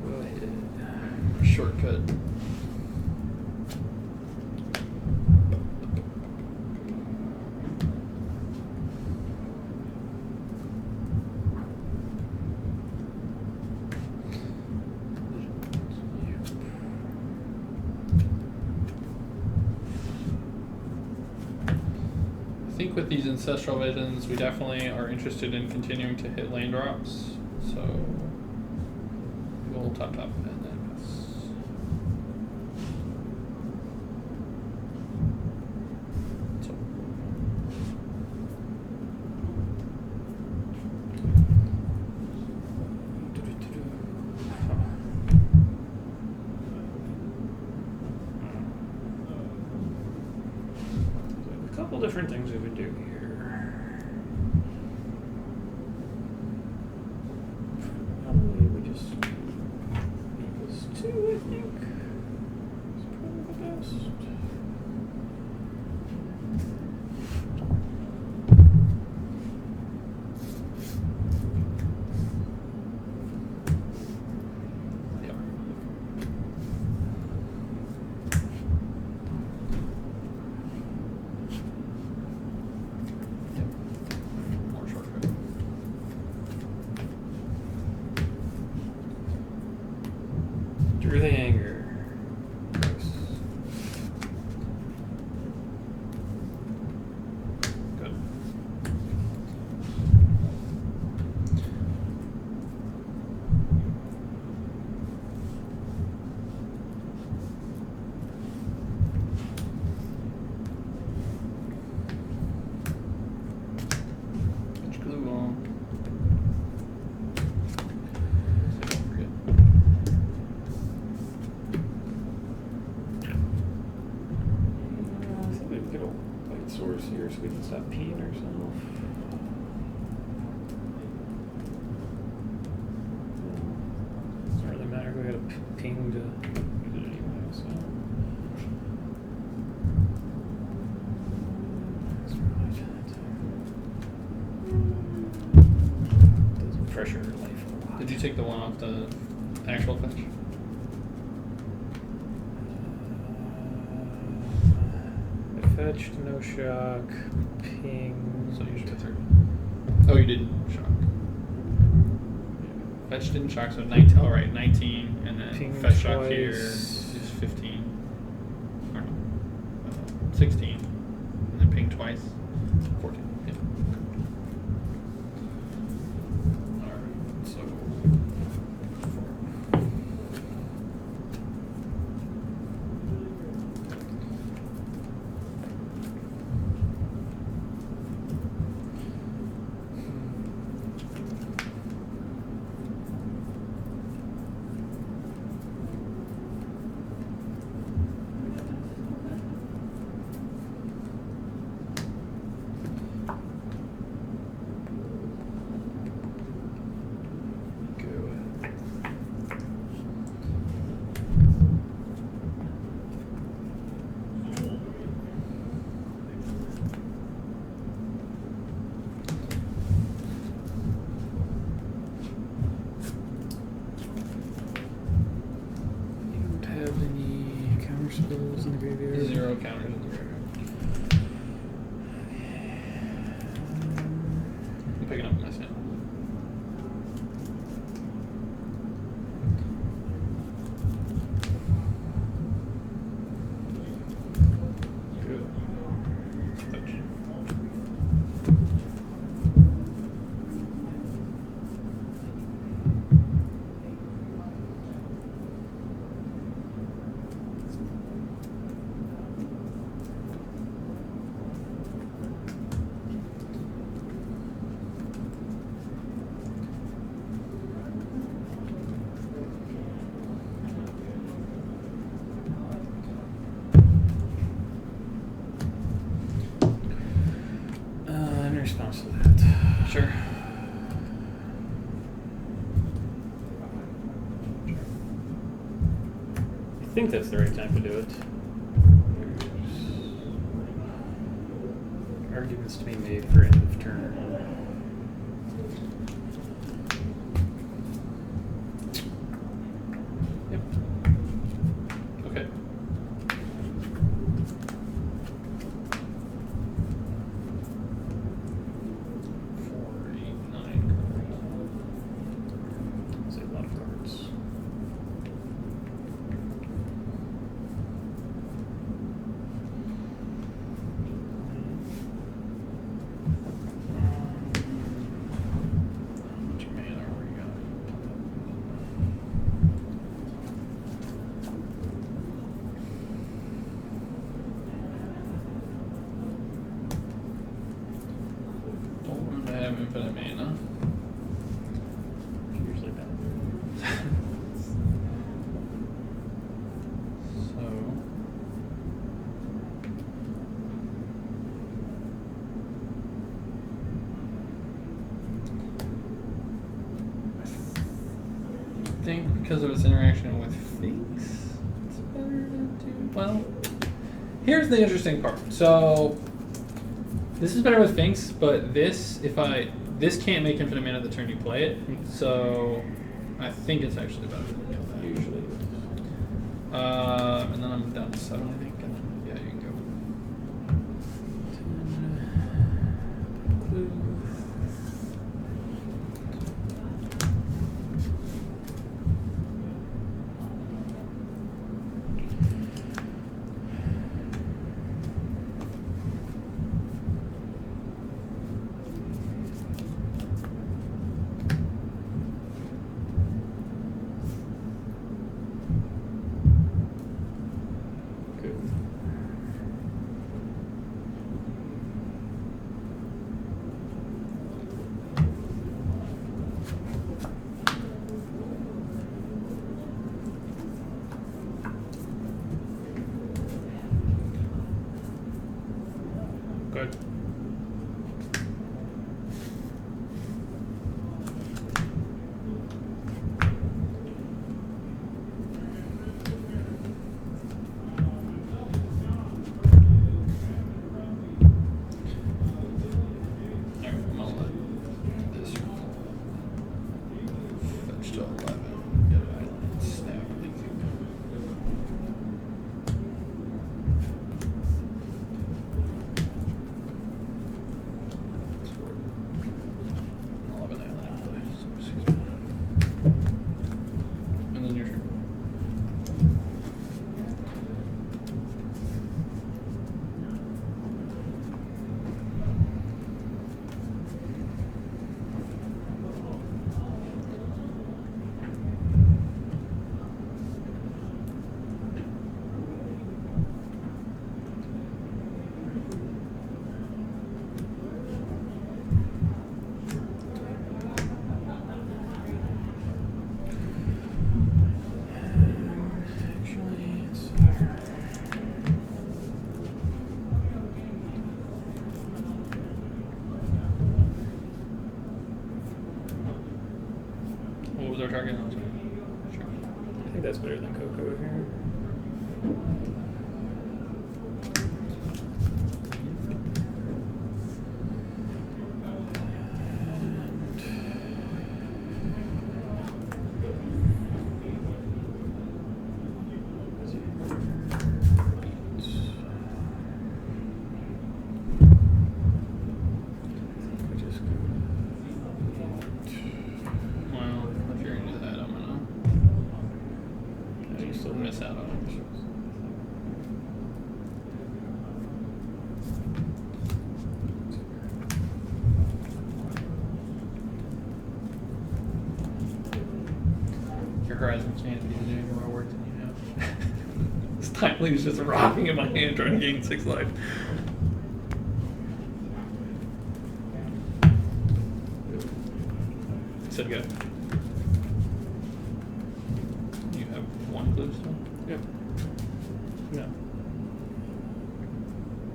Go ahead. Shortcut. I think with these Ancestral Visions, we definitely are interested in continuing to hit land drops. So we'll top that then. So A couple different things we would do here. Probably we just equals 2, I think. It's probably the best. yeah. More shortcut. Drew the anger. Good. Much glue on. Forget. I think we can get a white source here so we can stop peeing ourselves. ping to use it anyway, so. That's right. Doesn't pressure life a lot. Did you take the one off the actual fetch? I fetched, no shock, ping. So you should have 30. Oh, you didn't shock. Fetch didn't shock, so 19. All right, 19, and then Ping fetch shock here twice. is 15. Or no, 16, and then ping twice, 14. Yeah. All right, so. You don't have any counter spells in the graveyard? 0 counters in the graveyard. I'm picking up my snap. Good. Fetch. In response to that. Sure. I think that's the right time to do it. There's arguments to be made for end of turn. Yep. Okay. Four, eight, 9 That's a lot of cards. How much mana are we got? Don't want to have infinite mana. Usually bad. So. I think because of its interaction with Finks, it's better to do. Well, here's the interesting part. So, this is better with Finks, but this can't make infinite mana the turn you play it. So, I think it's actually better to kill that. Usually. And then I'm down to 7, I think. And then, yeah, you can Good. to 11. Get an island. Snap. And then your turn. Actually, it's What was our target? Sure. I think that's better than Coco here. Well, if you're into that, I'm gonna. You still miss out on it. Your Horizon Canopy is doing more work than you know. This time leaves just rocking in my hand trying to gain 6 life. Said go. You have 1 clue still? Yep. No.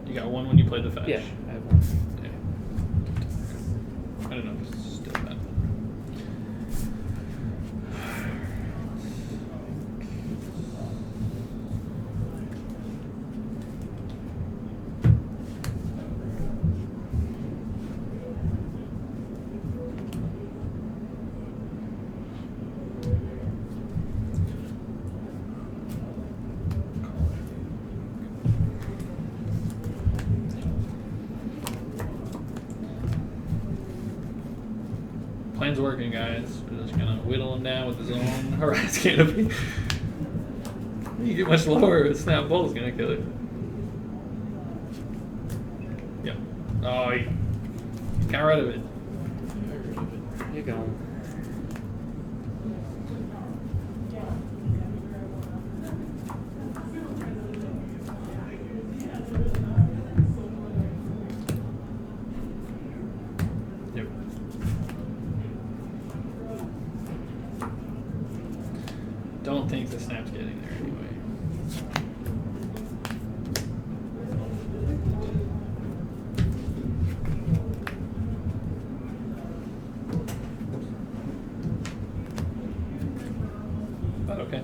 You got 1 when you played the fetch? Yeah, I have one. Okay. I don't know if it's still bad. Plan's working, guys. We're just gonna whittle him down with his own Horizon Canopy. You get much lower, Snap Bull's gonna kill it. Yep. Oh, he got rid of it. Here you go. Yep. Don't think the Snap's getting there anyway. But okay.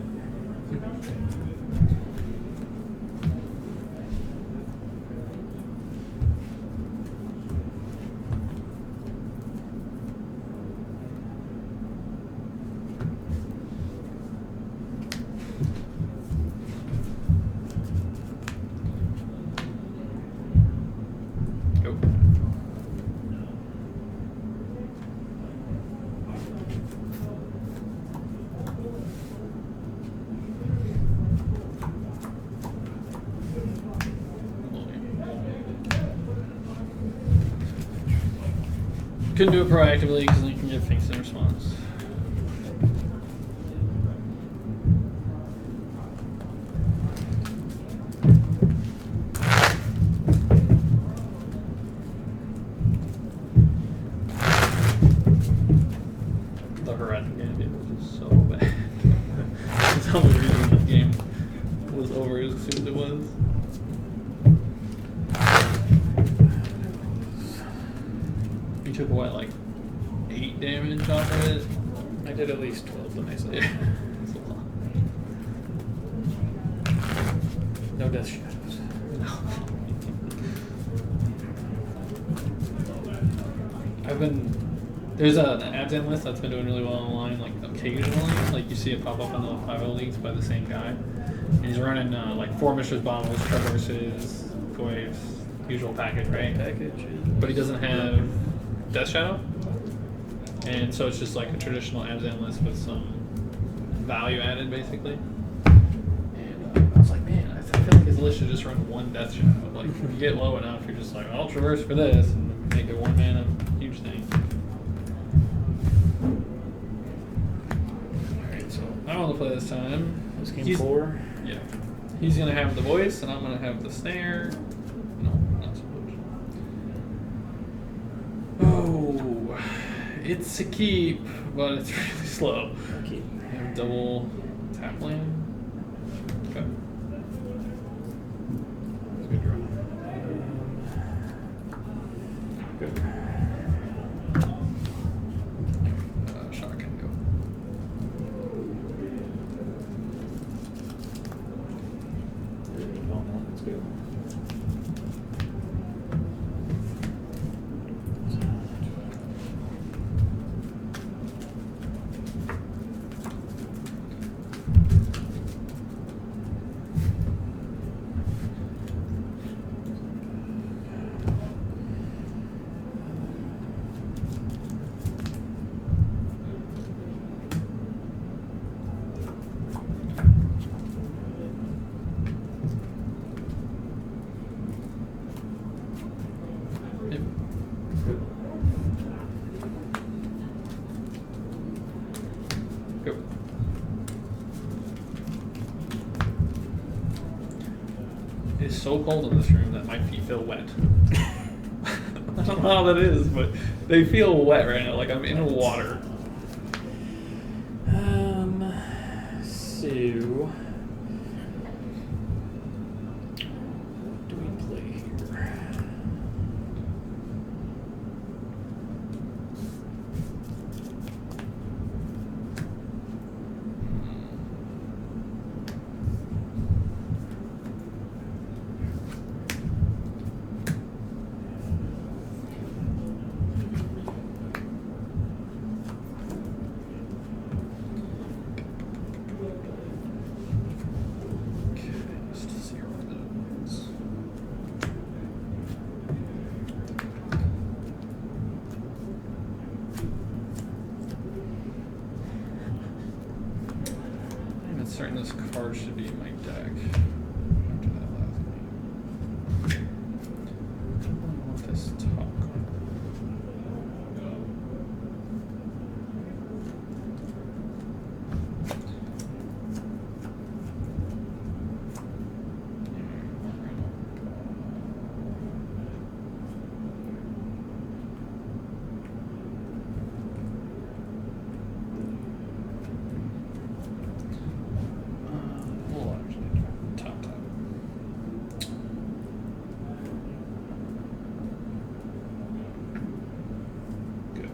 Go. Couldn't do it proactively because then you can get things in response. The Horizon game was just so bad. That's how the reason this game was over as soon as it was. You took what, like 8 damage off of it? I did at least 12 to myself. Yeah. That's a lot. No death shadows. I've been There's an Abzan list that's been doing really well online, like occasionally. Like you see it pop up on the 5.0 leagues by the same guy. And he's running like 4 Mishra's bottles, traverses, waves, usual package, right? But he doesn't have Death Shadow. And so it's just like a traditional Abzan list with some value added, basically. And I was like, man, I feel like his list should just run 1 Death Shadow. Like, if you get low enough, you're just like, I'll traverse for this and make it 1 mana, huge thing. Alright, so I want to play this time. This game 4. Yeah. He's going to have the voice, and I'm going to have the snare. No, not so much. Oh, it's a keep, but it's really slow. Okay. I have double tap land. Okay. That's a good draw. Good. Shotgun go. Let's go. Yep. Go. It's so cold in this room that my feet feel wet. I don't know how that is, but they feel wet right now, like I'm in water. So what do we play here? Okay, just to see what that is. I'm not certain this card should be in my deck after that last game. I want this top card. We'll actually try top. Good.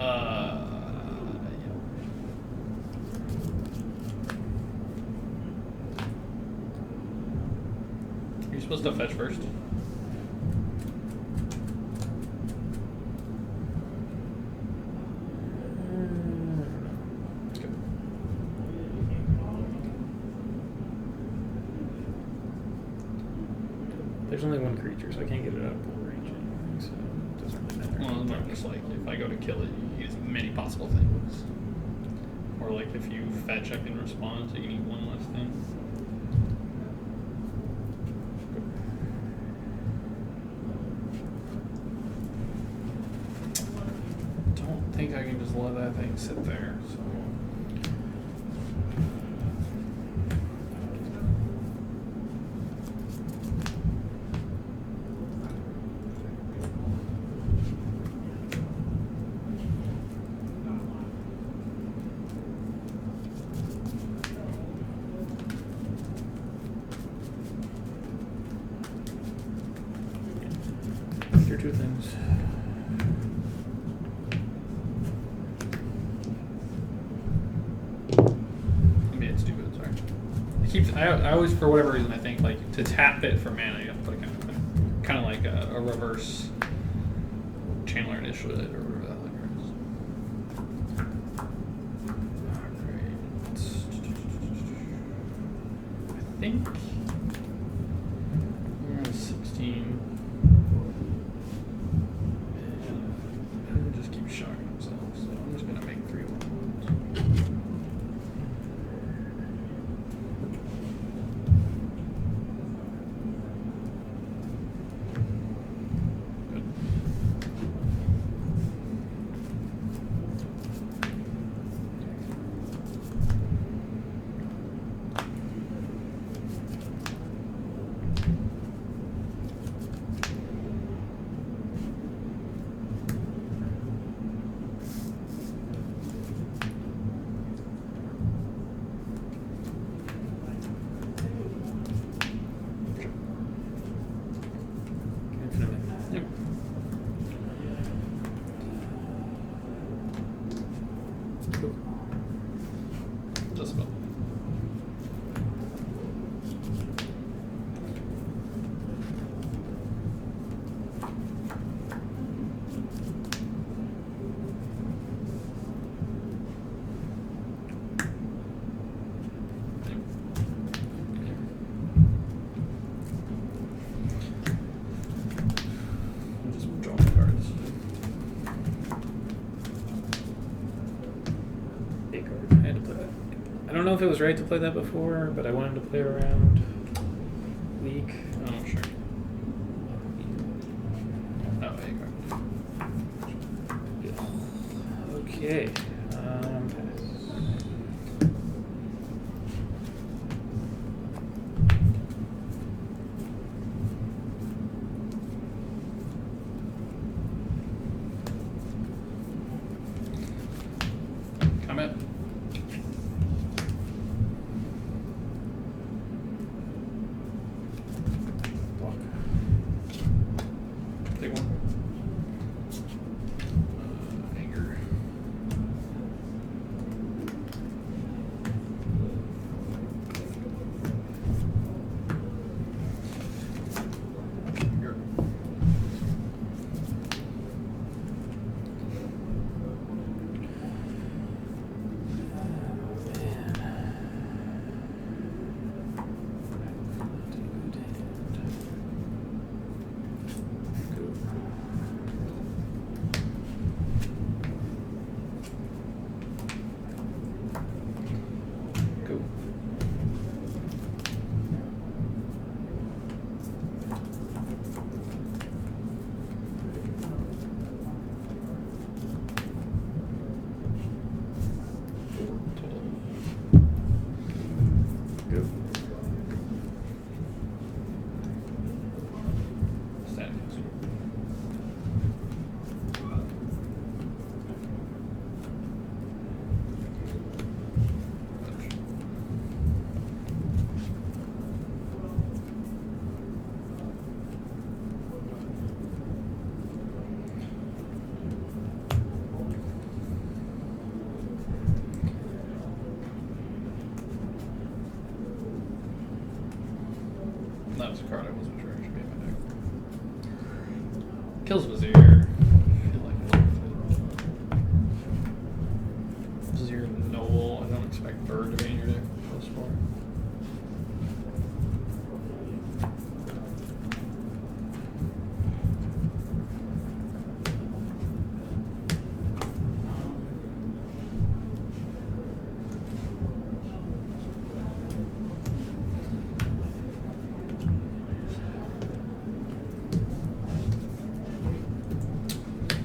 Yeah. You're supposed to fetch first. Good. There's only 1 creature, so I can't get it out of pool range anyway, so it doesn't really matter. Well, I'm just like, if I go to kill it, you use many possible things. Or like if you fetch, I can respond, so you need 1 less thing. Don't think I can just let that thing sit there, so. Either two things. I'm being stupid, sorry. I always, for whatever reason, I think like to tap it for mana, you have to put a kind of like a reverse Chandler Initiative or whatever that like is. Alright. I think we're on 16. And just keep shocking themselves, so I'm just gonna make 3 ones. Yep. Cool. Just about. Just draw my cards. Big card. I had to play that. I don't know if it was right to play that before, but I wanted to play around week. Oh, sure. Oh, there you go. Okay. Comment. Take one. Anger. Anger. Go. Go. Static. That was a card I wasn't sure it should be in my deck. Kills Vizier. I feel like it's worth it. Vizier Noble. I don't expect Bird to be in your deck for this far.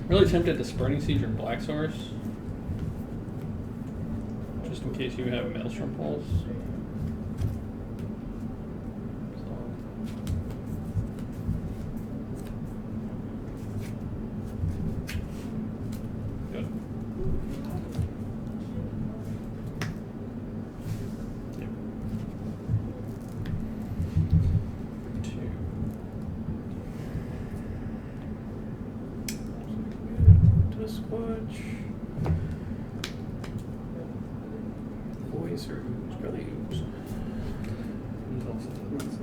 Really tempted to Spurning Siege or Black Source. Just in case you have Maelstrom Pulse. Good. Yep. 2. stopwatch. Voice or ooze, probably ooze. Ooze also does.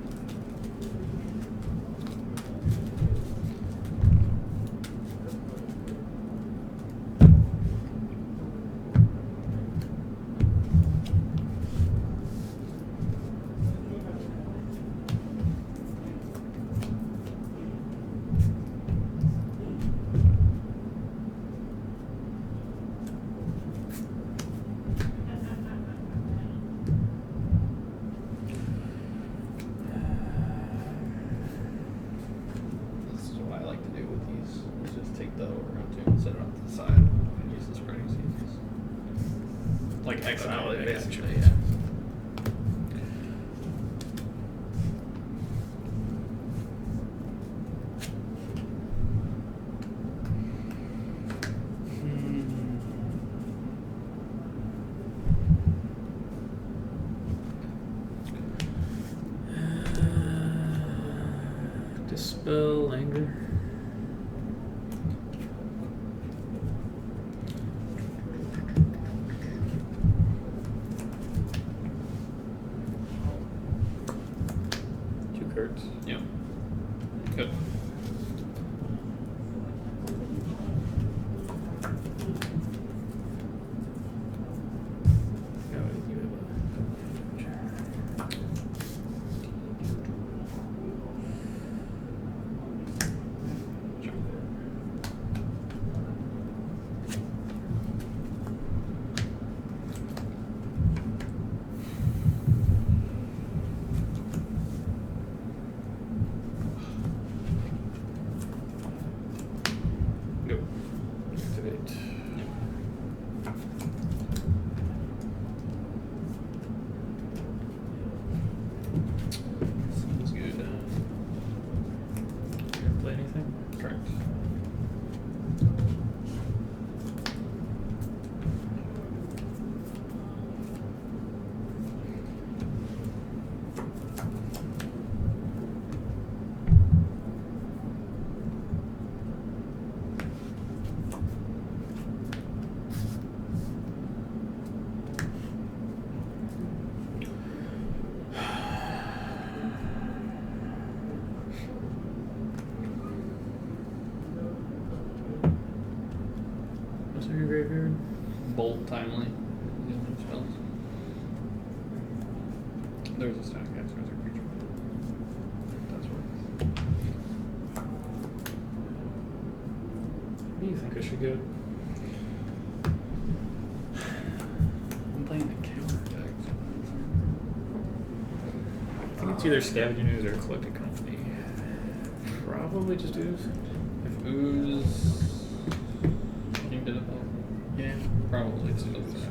This is what I like to do with these. Is just take the overrun tune and set it off to the side and use the spreading seeds. Like exile it basically, yeah. Dispel anger. Two cards. Yep. Good. No, you have Sure. Go. Activate. Sounds good. You gonna play anything? Correct. What's in your graveyard? Bolt timely. The only spells. There's a stack, yes, there's a creature. That's worth. What do you think I should get? I'm playing the counter deck. I think it's either Scavenging Ooze or Collected Company. Probably just Ooze. If Ooze came to the ball. Yeah, probably it's Ooze.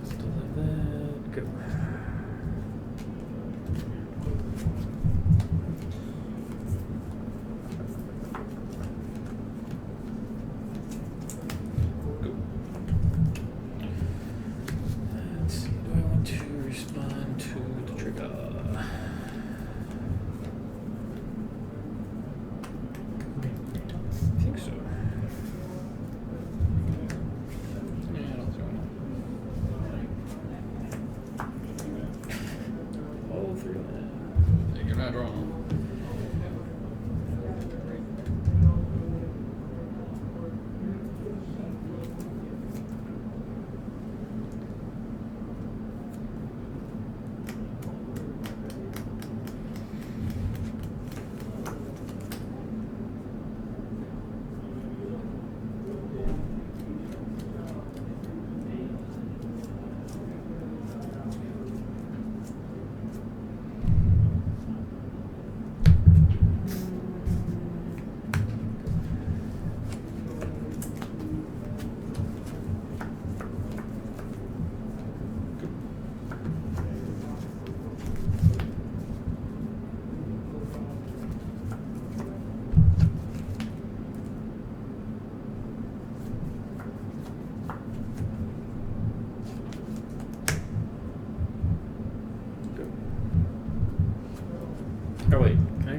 Still have that. Go. Go. Let's see. Do I want to respond to the trigger?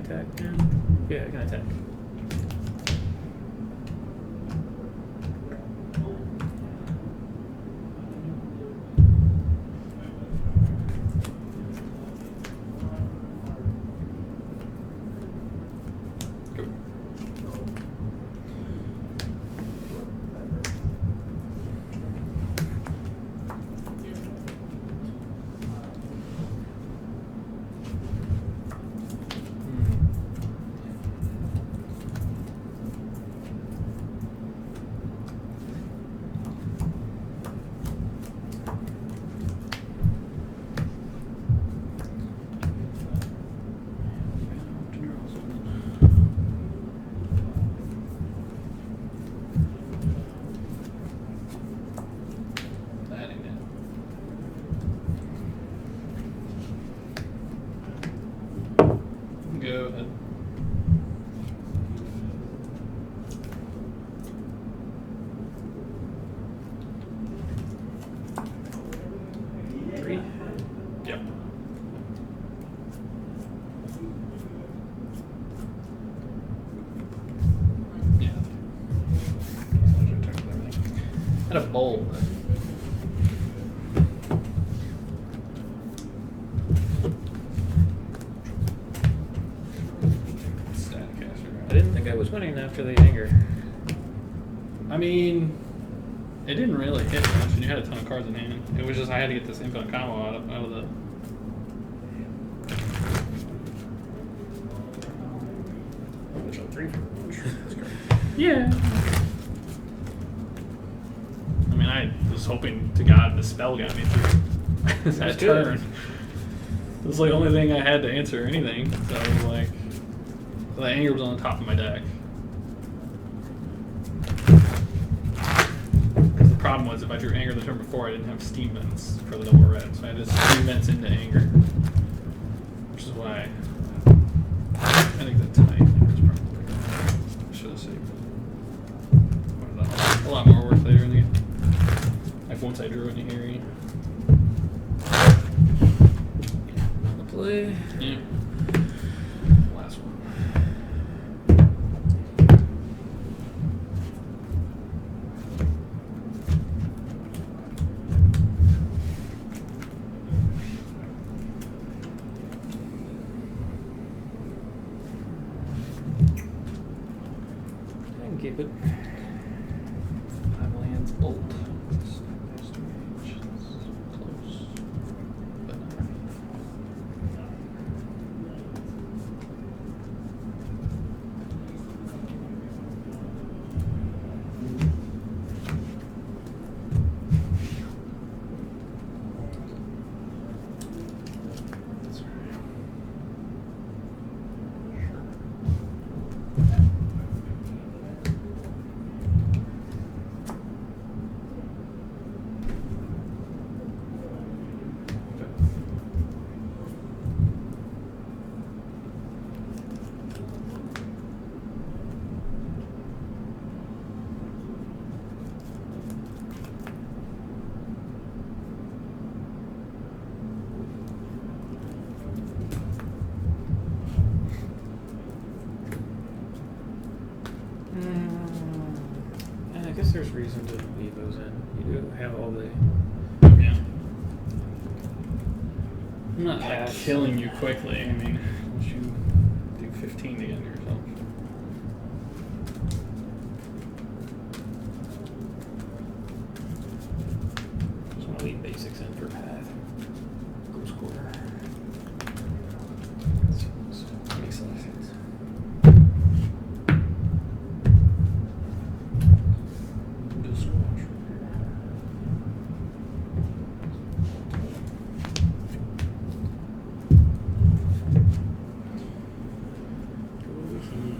attack now? Yeah, I can attack. Go. That ain't it. Go ahead. Three. Yep. Yeah. Had a bowl. I didn't think I was winning after the anger. I mean, it didn't really hit much, and you had a ton of cards in hand. It was just I had to get this infinite combo out of the. Which on 3 for Yeah. I mean, I was hoping to God the spell got me through that That's good. turn. It was like the only thing I had to answer anything, so I was like, the anger was on the top of my deck. Because the problem was if I drew anger the turn before, I didn't have steam vents for the double red, so I had to steam vents into anger, which is why I think the tie anger is probably I should have saved it. What is that? A lot more work later in the game. Like once I drew it in here. play. Yeah. Last one. I can keep it. 5 lands, bolt. It's close. But not. That's right. And I guess there's reason to leave those in. You do have all the. Yeah. I'm not like Pass. killing you quickly. I mean, once you do 15 to get into yourself. Just want to leave basics in for path. Go score. Makes a lot of sense. Just watch. Go here.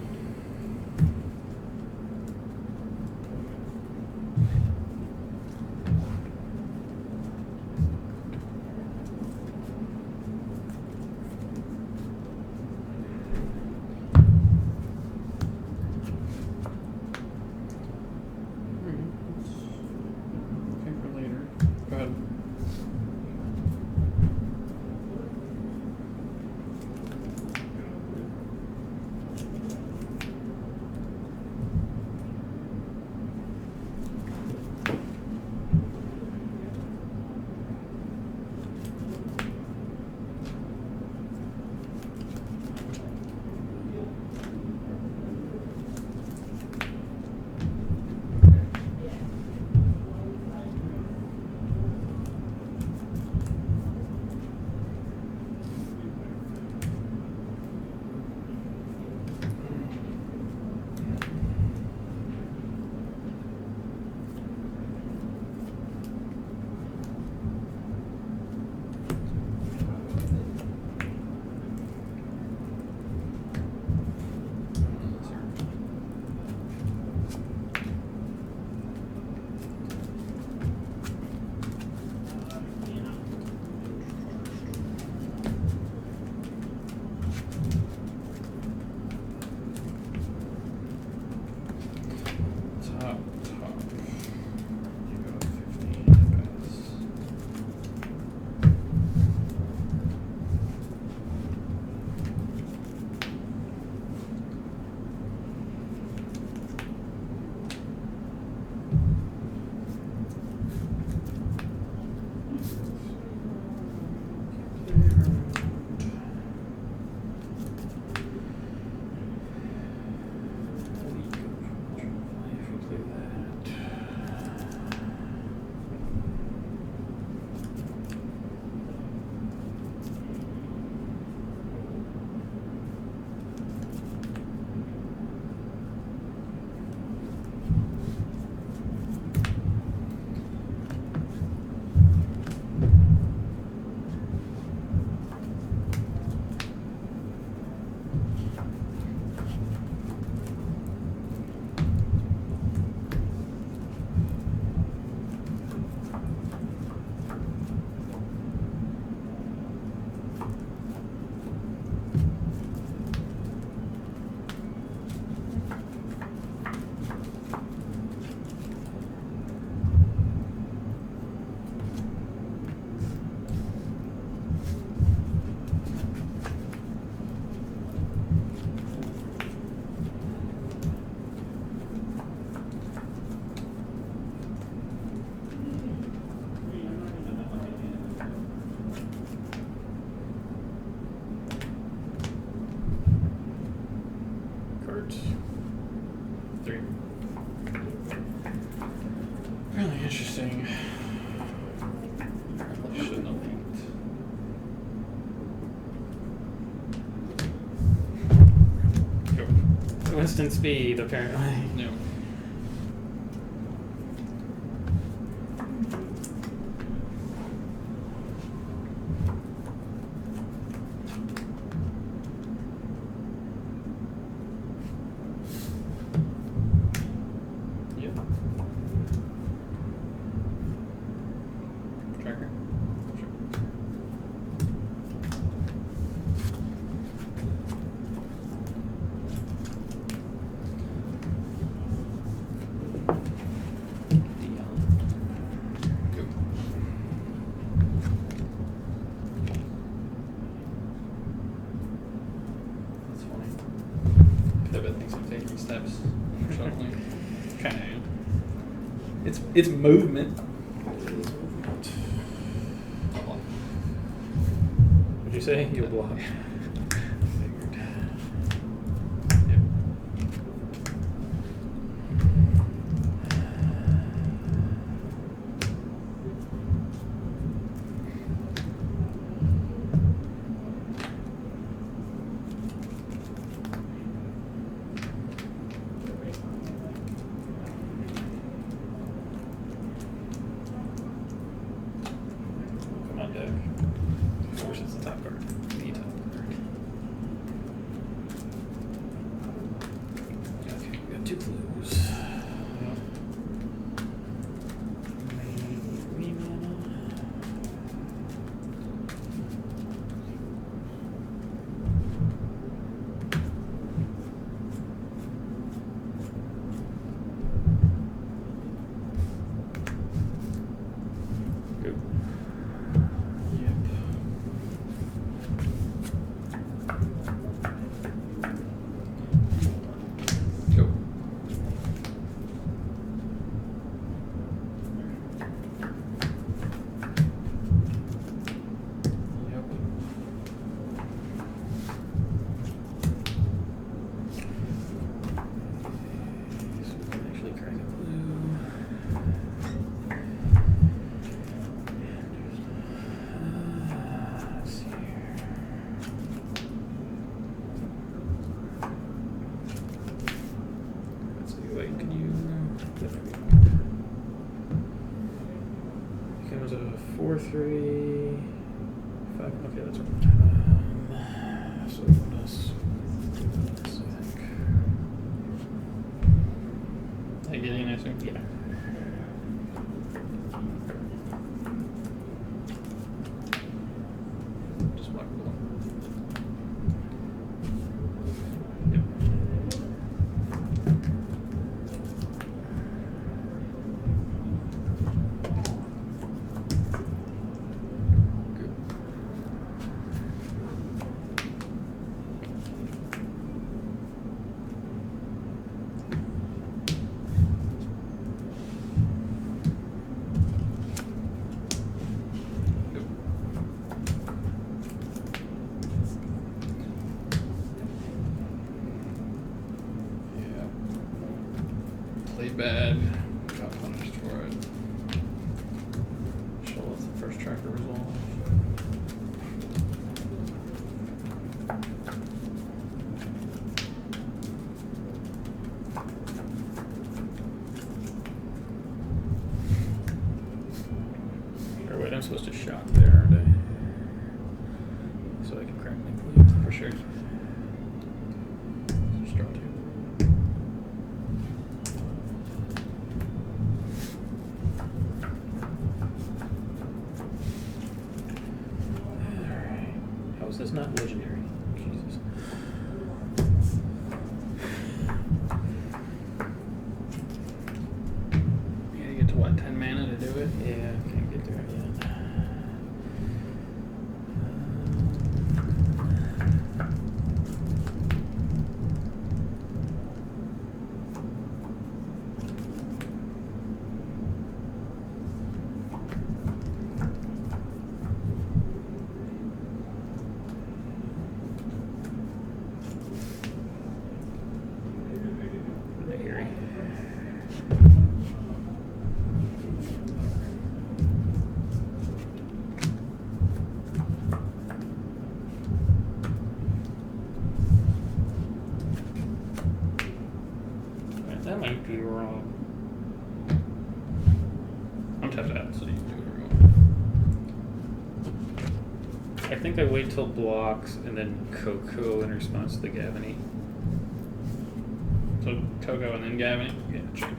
Interesting. Probably shouldn't have linked. Go. Instant speed, apparently. No. Yep. Tracker. Sure. Go. That's funny. Pivot thinks I'm taking steps. Shuffling. Kind of am. It's movement. What'd you say? You'll block. Figured. Yep. Come on, deck. Force is the top card. The top card. Okay, we got 2 clues. Three mana. Go. Yep. Go. Yep. So we can actually crack a clue. Let's see here. Let's see, wait, can you... Becomes a 4/3, 5, okay, that's right. So what else? This, I think. I get in, I assume? Yeah. Just block below. Played bad. Got punished for it. Show us the first tracker resolve. Or wait, I'm supposed to shock there, aren't I? So I can crack my clue. For sure. Just draw 2. Alright. How is this not legendary? Jesus. You gotta get to what, 10 mana to do it? Yeah, can't get there yet. Eerie. draw. I'm tapped out, so you can do whatever you want. I think I wait till blocks and then Coco in response to the Gavany. So Coco and then Gavin. Yeah, sure.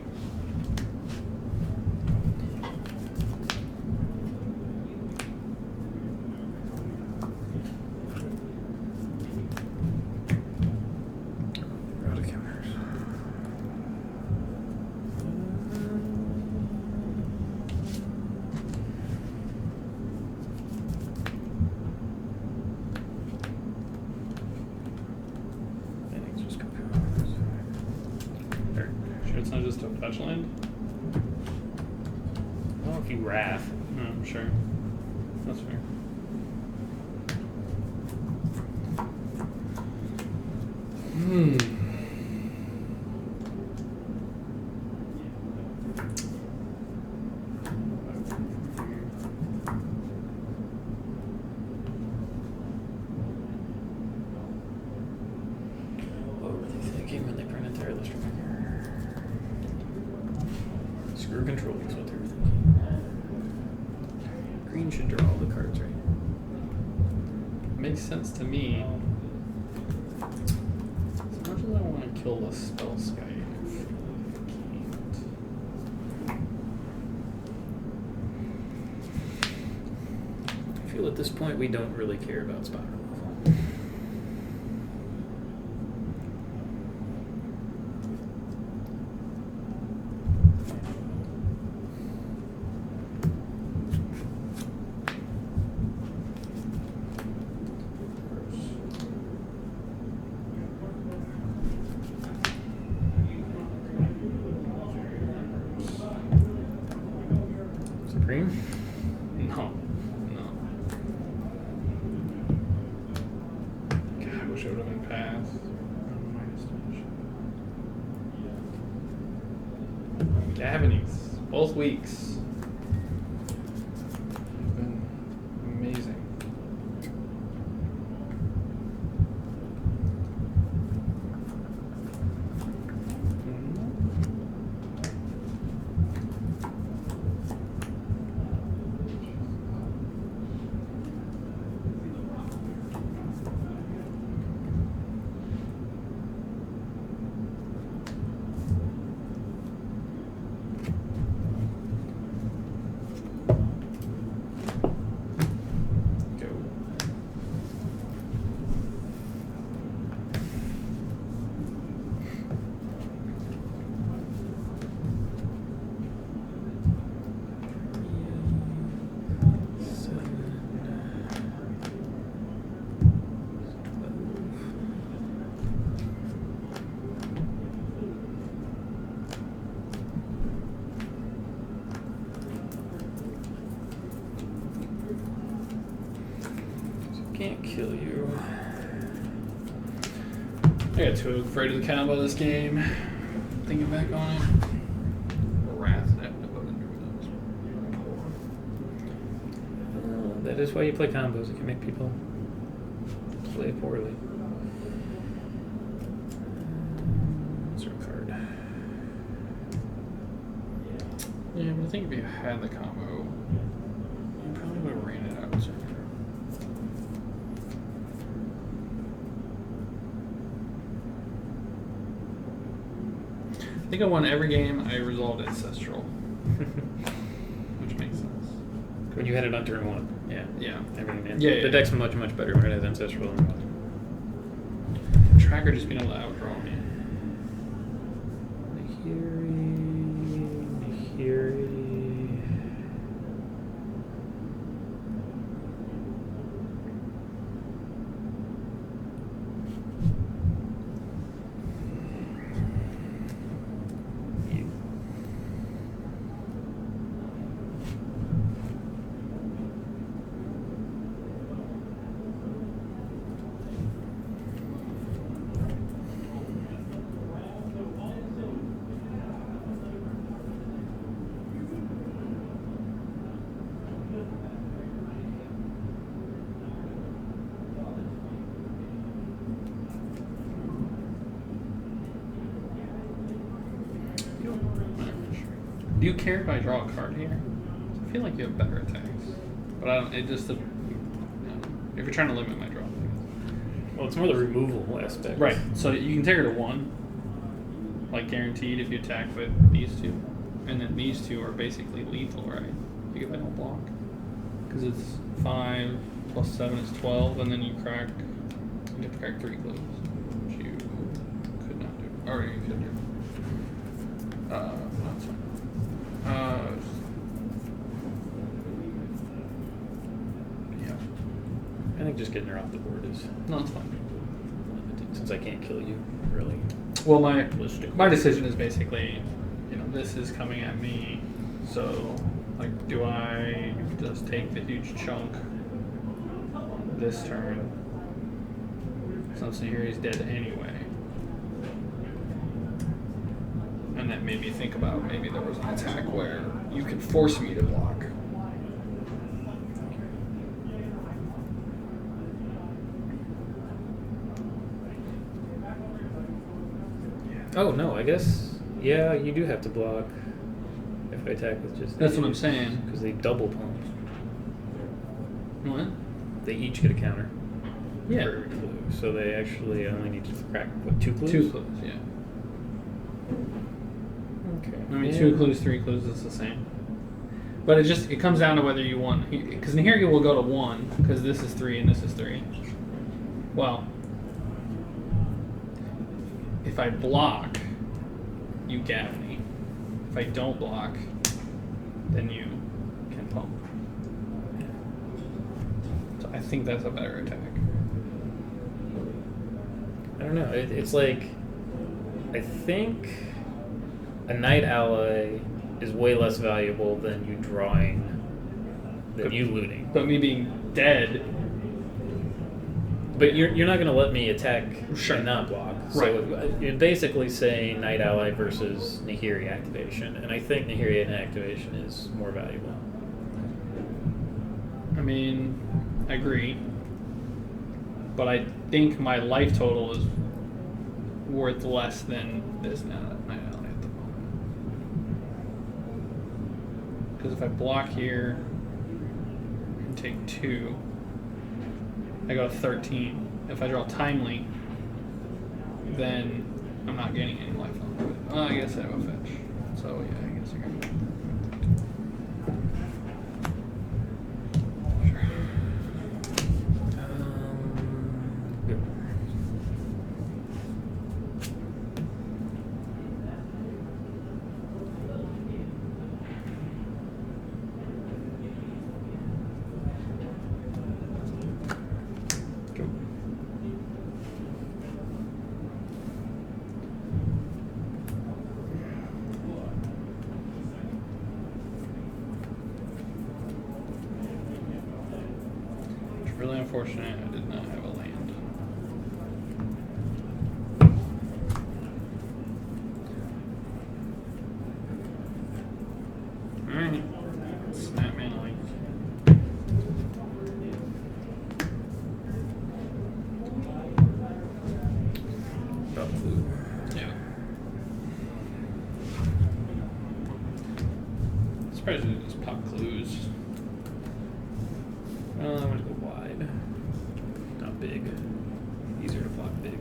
I think it's just Coco. Sure, it's not just a fetch land. Well, if you Wrath. No, sure. That's fair. What were they thinking when they printed their illustrator? Screw control is what they were thinking. Green should draw all the cards, right? Makes sense to me. As much as I want to kill the spell sky, I I feel at this point we don't really care about spot removal. Supreme? No. No. God, I wish I would have been passed. Gavinies. Both weeks. Have been amazing. Go. Can't kill you. I got too afraid of the combo this game. Thinking back on it. Wrath that That is why you play combos. It can make people play poorly. Zero card. Yeah, but I think if you had the combo, you probably would have ran it out sooner. I think I won every game I resolved Ancestral. Which makes sense. When you had it on turn one. Yeah. Yeah. Everything. Yeah, yeah. The deck's much, much better when it has Ancestral. Tracker just being able to outdraw me. Nahiri. Do you care if I draw a card here? I feel like you have better attacks, but I don't. It just. If you're trying to limit my draw. Well, it's more the removal aspect. Right. So you can take her to 1, like guaranteed if you attack with these two, and then these two are basically lethal, right? Like if I don't block, because it's 5 plus 7 is 12, and then you crack. You have to crack 3 clues, which you could not do, or you could do. No, it's fine. Yeah. I think just getting her off the board is No, it's fine. limiting, since I can't kill you, really. Well, my Realistically. decision is basically, this is coming at me, so like, do I just take the huge chunk this turn? Since here he's dead anyway, and that made me think about maybe there was an attack where you could force me to block. Oh, no, I guess, yeah, you do have to block if I attack with just That's what I'm saying. Because they double pump. What? They each get a counter. Yeah. Per clue. So they actually only need to crack, what, 2 clues? 2 clues, yeah. Okay. I mean, Yeah. 2 clues, 3 clues is the same. But it comes down to whether you want, because in here you will go to 1, because this is 3 and this is 3. Well, if I block, you gap me. If I don't block, then you can pump. So I think that's a better attack. I don't know. It's like, I think a Knight ally is way less valuable than you drawing, than you looting. But me being dead, But you're not going to let me attack Sure. and not block. Right. So you're basically saying Knight ally versus Nahiri activation, and I think Nahiri activation is more valuable. I mean, I agree. But I think my life total is worth less than this now at the moment. Because if I block here and take 2, I go to 13. If I draw timely, then I'm not getting any life on it. Oh, I guess I have a fetch. So yeah, I guess I got it. Sure. Good. Cool. It's really unfortunate I did not have a land. Alright. Snap man like. Yeah. Surprised you didn't just pop clues. Well, I want to go wide, not big. Easier to block big.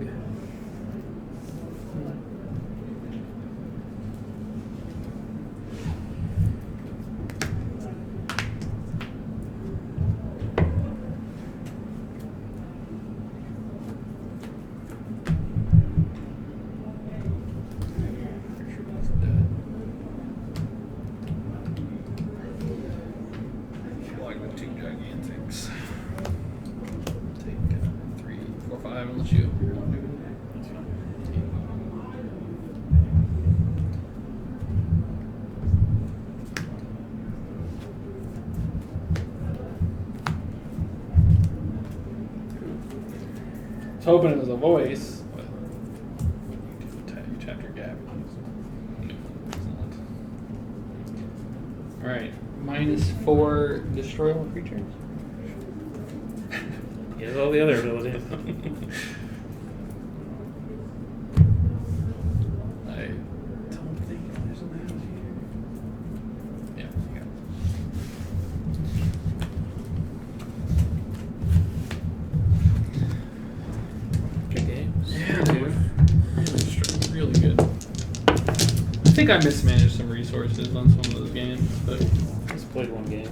Pretty sure he's dead. I feel like the 2 gigantics. Take 3, 4, 5 unless you want to do it. That's fine. I was hoping it was a voice, but you tapped your gap. Alright, -4 destroy all creatures. He has all the other abilities. I don't think there's an out here. think I mismanaged some resources on some of those games, but Just played one game.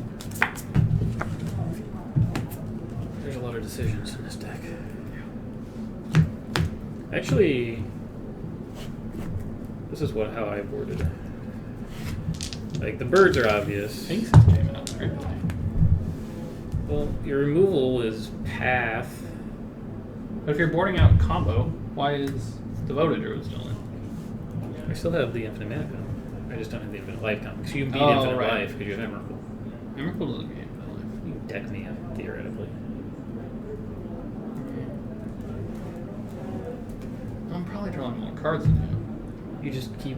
There's a lot of decisions in this deck. Actually, this is how I boarded it. Like, the birds are obvious. Pinks came out really. Well, your removal is path. But if you're boarding out combo, why is Devoted Druid still in? I still have the infinite mana count. I just don't have the infinite life count. Because you can beat Oh, infinite right. life because you have Emrakul. Emrakul doesn't get infinite life. You can deck me up, theoretically. I'm probably drawing more cards than you. You just keep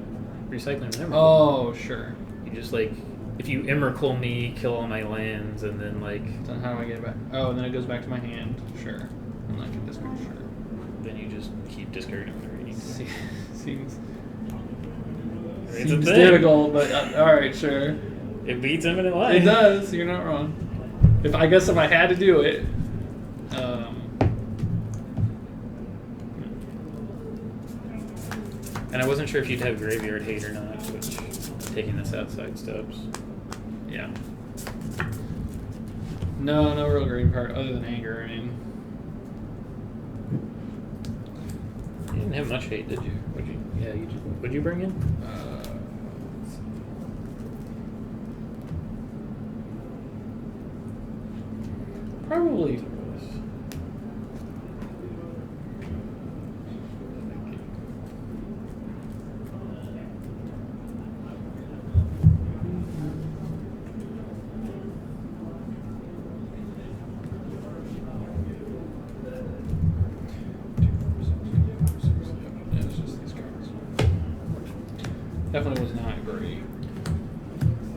recycling the Emrakul. Oh, sure. You just, like, if you Emrakul me, kill all my lands, and then, like, Then how do I get it back? Oh, and then it goes back to my hand. Sure. And I can discard. Sure. then you just keep discarding them. Seems It's a seems thing. difficult, but all right, sure. It beats infinite life. It does. You're not wrong. If I had to do it, And I wasn't sure if you'd have graveyard hate or not, which taking this outside steps. yeah. No real green card other than anger. I mean, You didn't have much hate, did you? Would you? Yeah, you did. What'd you bring in? let's see. Probably. Yeah, it's just these cards. Definitely was not great.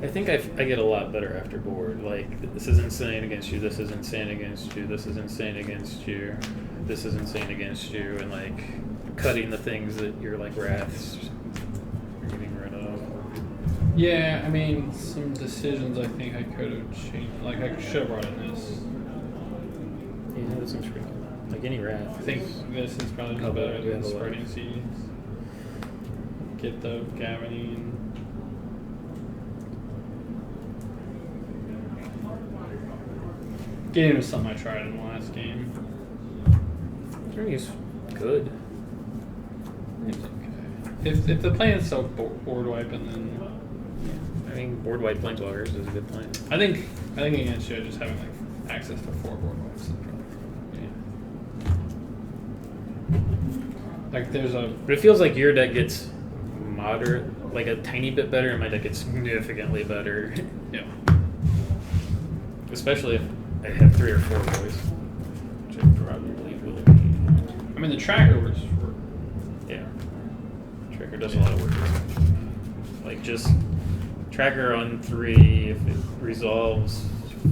I think I get a lot better after board. Like, this is insane against you, this is insane against you, this is insane against you, this is insane against you, and, like, cutting the things that you're, like, wraths you're getting rid of. Yeah, I mean, some decisions I think I could have changed. Like, I should have brought in this. Yeah, that seems pretty cool. Like, any wrath. I think this is probably Oh, better we than have a lot. spreading seeds. Get the Gavining. Getting was something I tried in the last game. He's good. It's okay. If the plan is so board wipe, and then I mean, board white planeswalkers is a good plan. I think against you just having like access to 4 board wipes is probably like there's a But it feels like your deck gets moderate, like a tiny bit better, and my deck gets significantly better. yeah. Especially if I have 3 or 4 boys, which I probably will be. I mean the tracker was Yeah. Tracker does a lot of work. Like, just tracker on 3, if it resolves,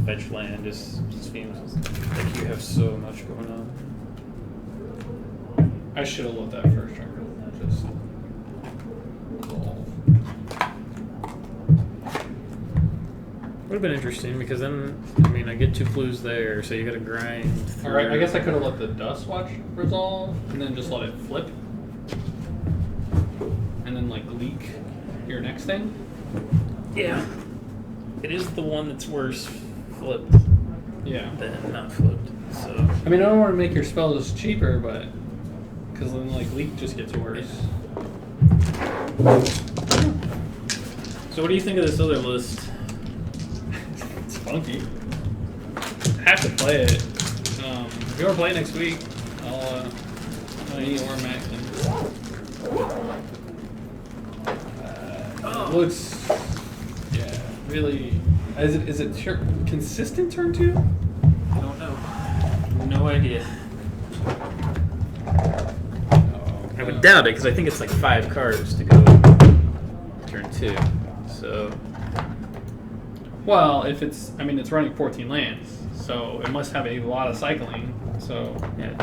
fetch land, just seems like you have so much going on. I should have let that first tracker just resolve. Would have been interesting because then, I mean, I get 2 clues there, so you got to grind. All right, I through- guess I could have let the Dust Watch resolve and then just let it flip, and then like leak your next thing. Yeah. It is the one that's worse flipped Yeah. than not flipped. So I mean, I don't want to make your spells cheaper, but because then like leak just gets worse. what do you think of this other list? It's funky. I have to play it. If you want to play it next week, I'll eat or Mac. It looks, yeah, really. Is it consistent turn 2? I don't know. No idea. I would doubt it because I think it's like 5 cards to go turn 2. So Well, if it's running 14 lands, so it must have a lot of cycling. So yeah.